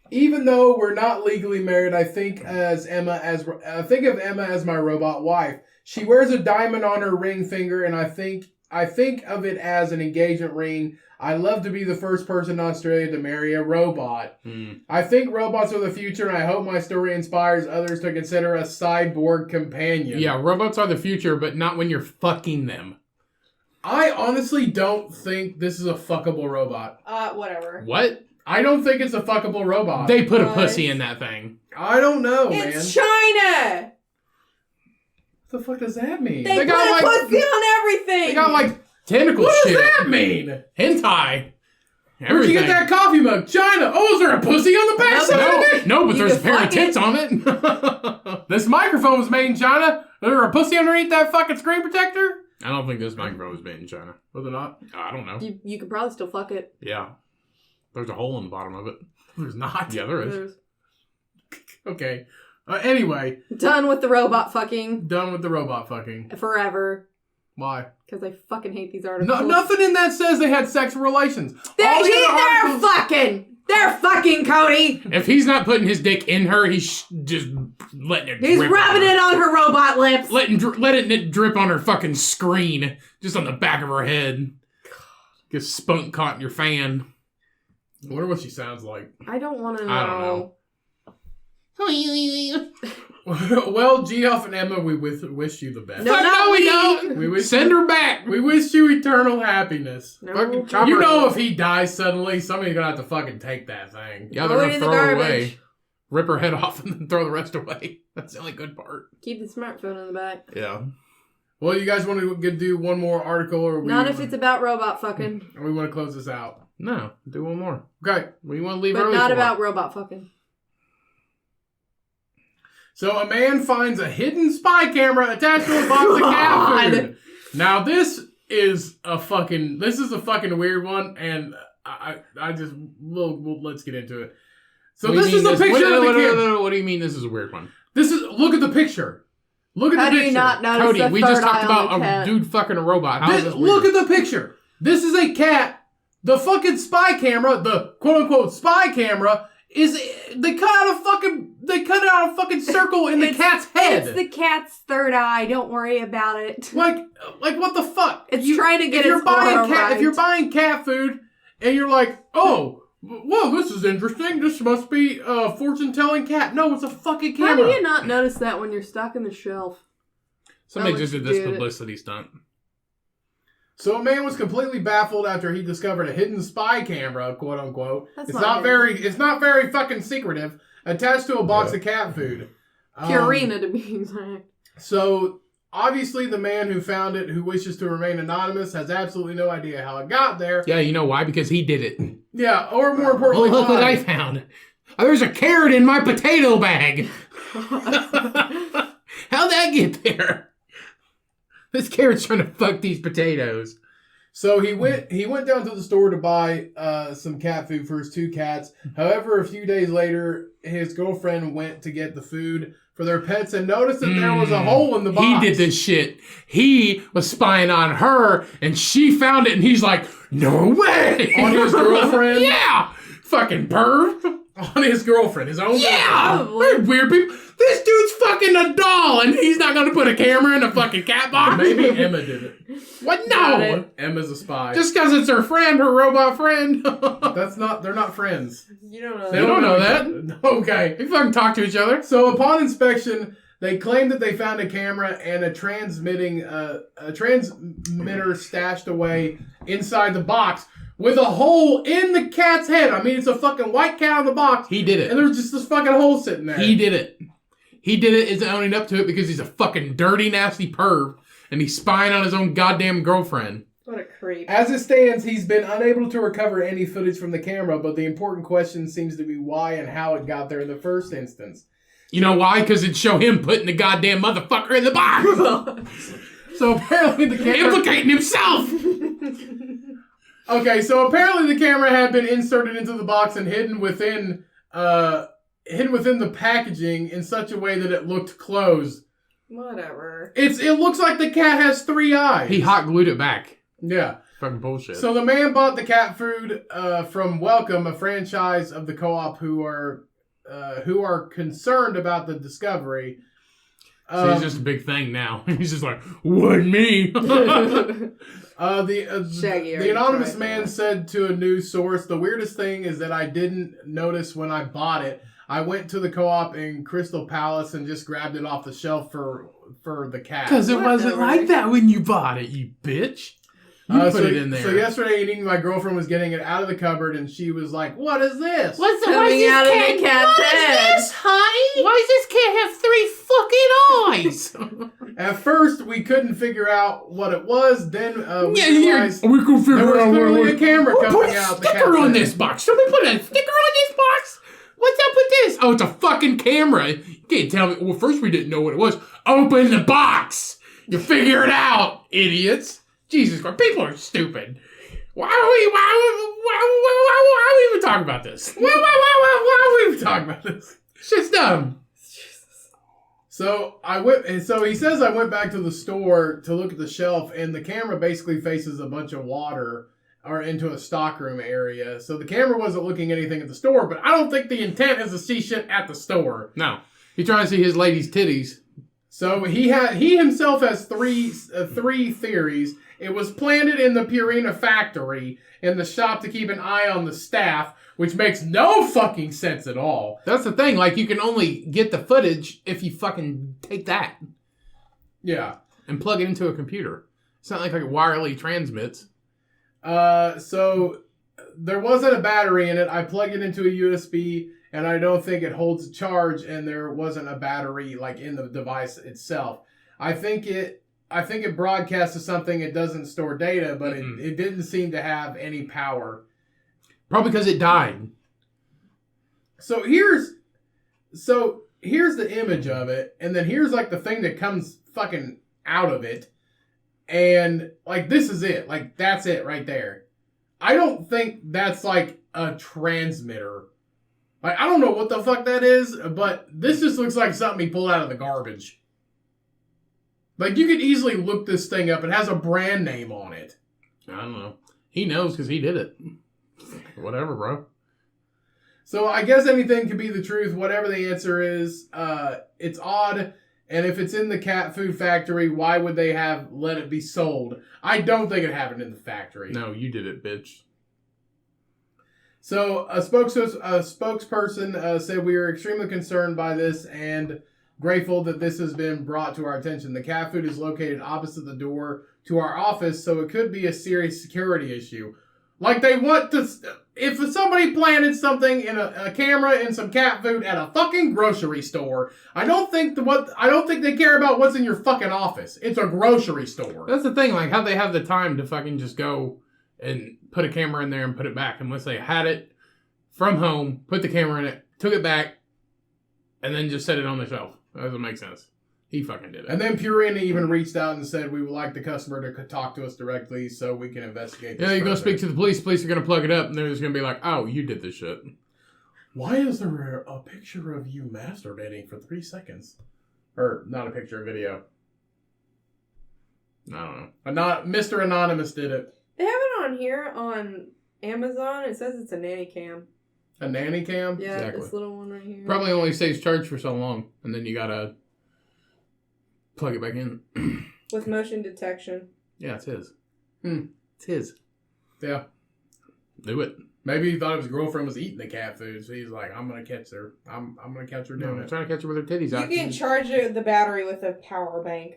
even though we're not legally married, I think of Emma as my robot wife. She wears a diamond on her ring finger, and I think of it as an engagement ring. I love to be the first person in Australia to marry a robot. I think robots are the future, and I hope my story inspires others to consider a cyborg companion. Yeah, robots are the future, but not when you're fucking them. I honestly don't think this is a fuckable robot. Whatever. What? I don't think it's a fuckable robot. They put a pussy in that thing. I don't know, man. It's China! What the fuck does that mean? They put a pussy on everything! They got like tentacle What shit. does that mean? Hentai. Where'd you get that coffee mug? China. Oh, is there a pussy on the backside? No, but You there's a can pair of fuck tits it. on it. This microphone was made in China. There a pussy underneath that fucking screen protector? I don't think this microphone was made in China. Was it not? I don't know. You could probably still fuck it. Yeah. There's a hole in the bottom of it. There's not. Yeah, there is. There's- Okay. Anyway, Done with the robot fucking. done with the robot fucking. Forever. Why? Because I fucking hate these articles. No, nothing in that says they had sexual relations. All the other They're articles- fucking! They're fucking, Cody! If he's not putting his dick in her, he's just letting it He's drip rubbing on her. it on her robot lips! Letting it drip on her fucking screen. Just on the back of her head. Get spunk caught in your fan. I wonder what she sounds like. I don't want to know. I don't know. Well, Geoff and Emma, we wish you the best. No, Fuck not no, we we. don't. We wish Send her back. We wish you eternal happiness. No. Fucking chop You her. know if he dies suddenly, somebody's gonna have to fucking take that thing. Yeah, Throw they're it gonna in the throw her garbage. away. Rip her head off and then throw the rest away. That's the only good part. Keep the smartphone in the back. Yeah. Well, you guys want to do one more article, or Not if it's about robot fucking. we want to close this out? No, do one more. Okay. What do you want to leave But early not for? about robot fucking. So a man finds a hidden spy camera attached to a box of cat food. Now this is a fucking weird one, and I just let's get into it. So this is a picture of the camera. What do you mean this is a weird one? Look at the picture. Look at the picture. How do you not notice Cody, the we third just talked eye about on the a cat? dude fucking a robot. How is this weird? Look at the picture. This is a cat. The fucking spy camera, the quote unquote spy camera, is they cut out a fucking circle in the cat's head. It's the cat's third eye. Don't worry about it. Like what the fuck? It's trying to get its buying aura right. If you're buying cat food and you're like, oh, well, this is interesting. This must be a fortune-telling cat. No, it's a fucking camera. How do you not notice that when you're stocking the shelf? Somebody just did this publicity stunt. So a man was completely baffled after he discovered a hidden spy camera, quote unquote. It's not very fucking secretive, attached to a box of cat food. Purina to be exact. So obviously the man who found it, who wishes to remain anonymous, has absolutely no idea how it got there. Yeah, you know why? Because he did it. Yeah, or more importantly, look what I found. Oh, there's a carrot in my potato bag. How'd that get there? This carrot's trying to fuck these potatoes. So he went down to the store to buy some cat food for his two cats. However, a few days later, his girlfriend went to get the food for their pets and noticed that there was a hole in the box. He did this shit. He was spying on her, and she found it, and he's like, no way! On his girlfriend? Yeah! Fucking perv. On his girlfriend. His own Yeah! girlfriend. They're weird people. This dude's fucking a doll, and he's not gonna put a camera in a fucking cat box? Maybe Emma did it. What? No! Emma's a spy. Just because it's her friend, her robot friend. They're not friends. You don't know They that. don't know that. Okay. They fucking talk to each other. So upon inspection, they claimed that they found a camera and a transmitter stashed away inside the box with a hole in the cat's head. I mean, it's a fucking white cat on the box. He did it. And there's just this fucking hole sitting there. He did it. He did it, is owning up to it because he's a fucking dirty, nasty perv, and he's spying on his own goddamn girlfriend. What a creep. As it stands, he's been unable to recover any footage from the camera, but the important question seems to be why and how it got there in the first instance. You know why? Because it'd show him putting the goddamn motherfucker in the box. So apparently the camera... Implicating himself. Okay, so apparently the camera had been inserted into the box and hidden within the packaging in such a way that it looked closed. Whatever. It looks like the cat has 3 eyes. He hot glued it back. Yeah. Fucking bullshit. So the man bought the cat food from Welcome, a franchise of the co-op who are concerned about the discovery. So he's just a big thing now. He's just like, wasn't me. The anonymous tried man that. said to a news source, "The weirdest thing is that I didn't notice when I bought it. I went to the co-op in Crystal Palace and just grabbed it off the shelf for the cat." Because it wasn't like that when you bought it, you bitch. You put it in there. So yesterday evening, my girlfriend was getting it out of the cupboard, and she was like, "What is this?" What's Coming out of the cat's head. honey? Why does this cat have 3 fucking eyes? At first, we couldn't figure out what it was. Then we realized we can figure there was out clearly a camera Who put coming a out the sticker cat's on head. this box? Somebody put a sticker on this box? What's up with this? Oh, it's a fucking camera. You can't tell me. Well, first we didn't know what it was. Open the box. You figure it out, idiots. Jesus Christ, people are stupid. Why are we even talking about this? Why are we even talking about this? Shit's dumb. So he says I went back to the store to look at the shelf, and the camera basically faces a bunch of water or into a stockroom area. So the camera wasn't looking anything at the store, but I don't think the intent is to see shit at the store. No, he's trying to see his lady's titties. So he himself has three theories. It was planted in the Purina factory in the shop to keep an eye on the staff, which makes no fucking sense at all. That's the thing. Like, you can only get the footage if you fucking take that. Yeah. And plug it into a computer. It's not like it wirely transmits. So there wasn't a battery in it. I plugged it into a USB, and I don't think it holds a charge, and there wasn't a battery like in the device itself. I think it broadcasts to something. It doesn't store data, but it didn't seem to have any power. Probably because it died. So here's the image of it, and then here's like the thing that comes fucking out of it, and like this is it. Like that's it right there. I don't think that's like a transmitter. Like I don't know what the fuck that is, but this just looks like something he pulled out of the garbage. Like you could easily look this thing up. It has a brand name on it. I don't know. He knows because he did it. Whatever, bro. So I guess anything could be the truth. Whatever the answer is, it's odd. And if it's in the cat food factory, why would they have let it be sold? I don't think it happened in the factory. No, you did it, bitch. So a spokesperson said, we are extremely concerned by this and grateful that this has been brought to our attention. The cat food is located opposite the door to our office, so it could be a serious security issue. Like they want to... If somebody planted something in a camera and some cat food at a fucking grocery store, I don't think they care about what's in your fucking office. It's a grocery store. That's the thing. Like, how'd they have the time to fucking just go and put a camera in there and put it back? Unless they had it from home, put the camera in it, took it back, and then just set it on the shelf. That doesn't make sense. He fucking did it. And then Purina even reached out and said, we would like the customer to talk to us directly so we can investigate this. Yeah, you further. go speak to the police. Police are going to plug it up, and they're just going to be like, oh, you did this shit. Why is there a picture of you masturbating for 3 seconds? Or, not a picture, a video. I don't know. Mr. Anonymous did it. They have it on here on Amazon. It says it's a nanny cam. A nanny cam? Yeah, Exactly. this little one right here. Probably only stays charged for so long, and then you got to plug it back in. With motion detection. Yeah, it's his. It's his. Yeah. Do it. Maybe he thought his girlfriend was eating the cat food, so he's like, I'm going to catch her. I'm going to catch her doing I'm it. trying to catch her with her titties out. You can charge the battery with a power bank.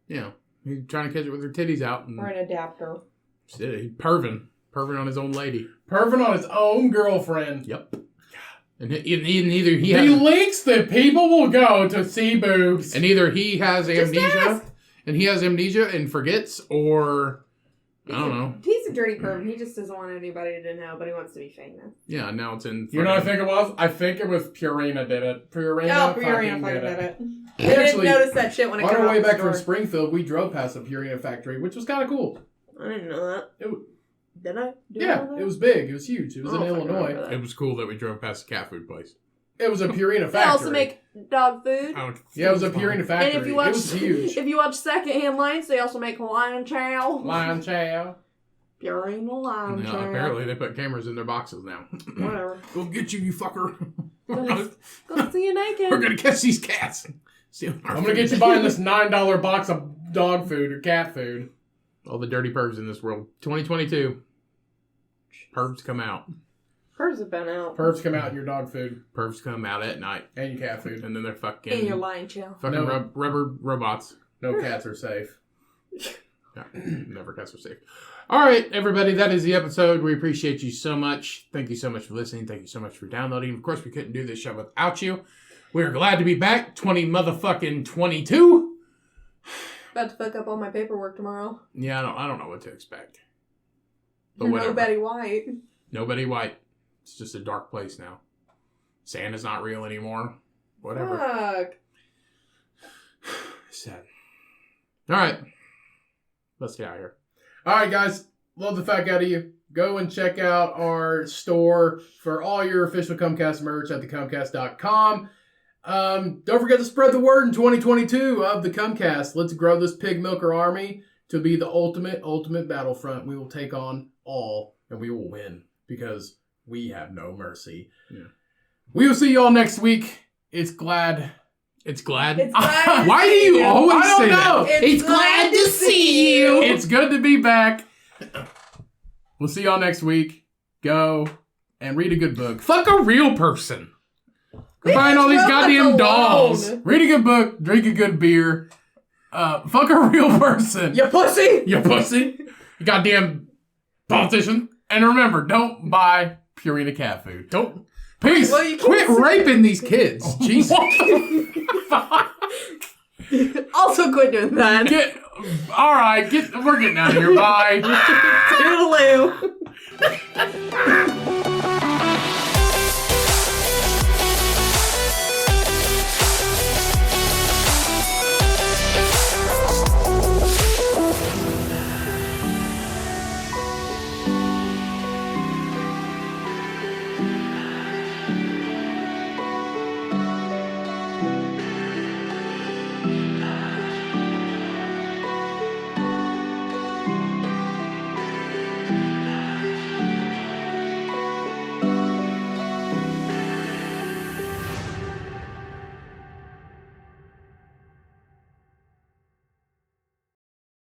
Yeah. He's trying to catch her with her titties out. And Or an adapter. he's perving. Perving on his own lady. Perving on his own girlfriend. Yep. And either he The has... links that people will go to see boobs. And either he has Just amnesia, ask. and he has amnesia and forgets, or... I don't know. He's a dirty perv. He just doesn't want anybody to know, but he wants to be famous. Yeah, now it's in... You know what I think it was? I think it was Purina did it. Purina Purina fucking fucking did it. I didn't Actually, notice that shit when it On came our out way the back store. from Springfield, we drove past a Purina factory, which was kind of cool. I didn't know that. Did I? It was big. It was huge. It was in I don't fucking Illinois. remember that. It was cool that we drove past the cat food place. It was a Purina factory. They also make dog food. Yeah, it was a Purina factory. And if you watch, it was huge. if you watch Secondhand Lines, they also make lion chow. Lion chow. Purina lion No, chow. apparently they put cameras in their boxes now. Whatever. Go get you fucker. Go see you naked. We're gonna catch these cats. I'm gonna get you buying this $9 box of dog food or cat food. All the dirty pervs in this world. 2022. Pervs come out. Pervs have been out. Pervs come out in your dog food Pervs come out at night. and your cat food. And then they're fucking... In your lion chow. Fucking No. rubber robots. No cats are safe. Yeah, never cats are safe. All right, everybody, that is the episode. We appreciate you so much. Thank you so much for listening. Thank you so much for downloading. Of course, we couldn't do this show without you. We're glad to be back. 2022. About to fuck up all my paperwork tomorrow. Yeah, I don't know what to expect. But No whatever. Betty White. Nobody white. It's just a dark place now. Santa's not real anymore. Whatever. Fuck. Sad. All right. Let's get out of here. All right, guys. Love the fuck out of you. Go and check out our store for all your official Cummcast merch at thecummcast.com. Don't forget to spread the word in 2022 of the Cummcast. Let's grow this pig milker army to be the ultimate battlefront. We will take on all, and we will win because we have no mercy. Yeah. We will see you all next week. It's glad. It's glad. It's glad to Why do see you you. always I don't say know. that? It's glad to see you. It's good to be back. We'll see y'all next week. Go and read a good book. Fuck a real person. Leave Buying all these us goddamn alone. dolls. Read a good book. Drink a good beer. Fuck a real person. You pussy. You pussy. You goddamn politician. And remember, don't buy Purina cat food. Don't. Peace. Well, you Quit can't raping these kids. Jesus. What the fuck? Also quit doing that. All right. We're getting out of here. Bye. Toodaloo. Bye.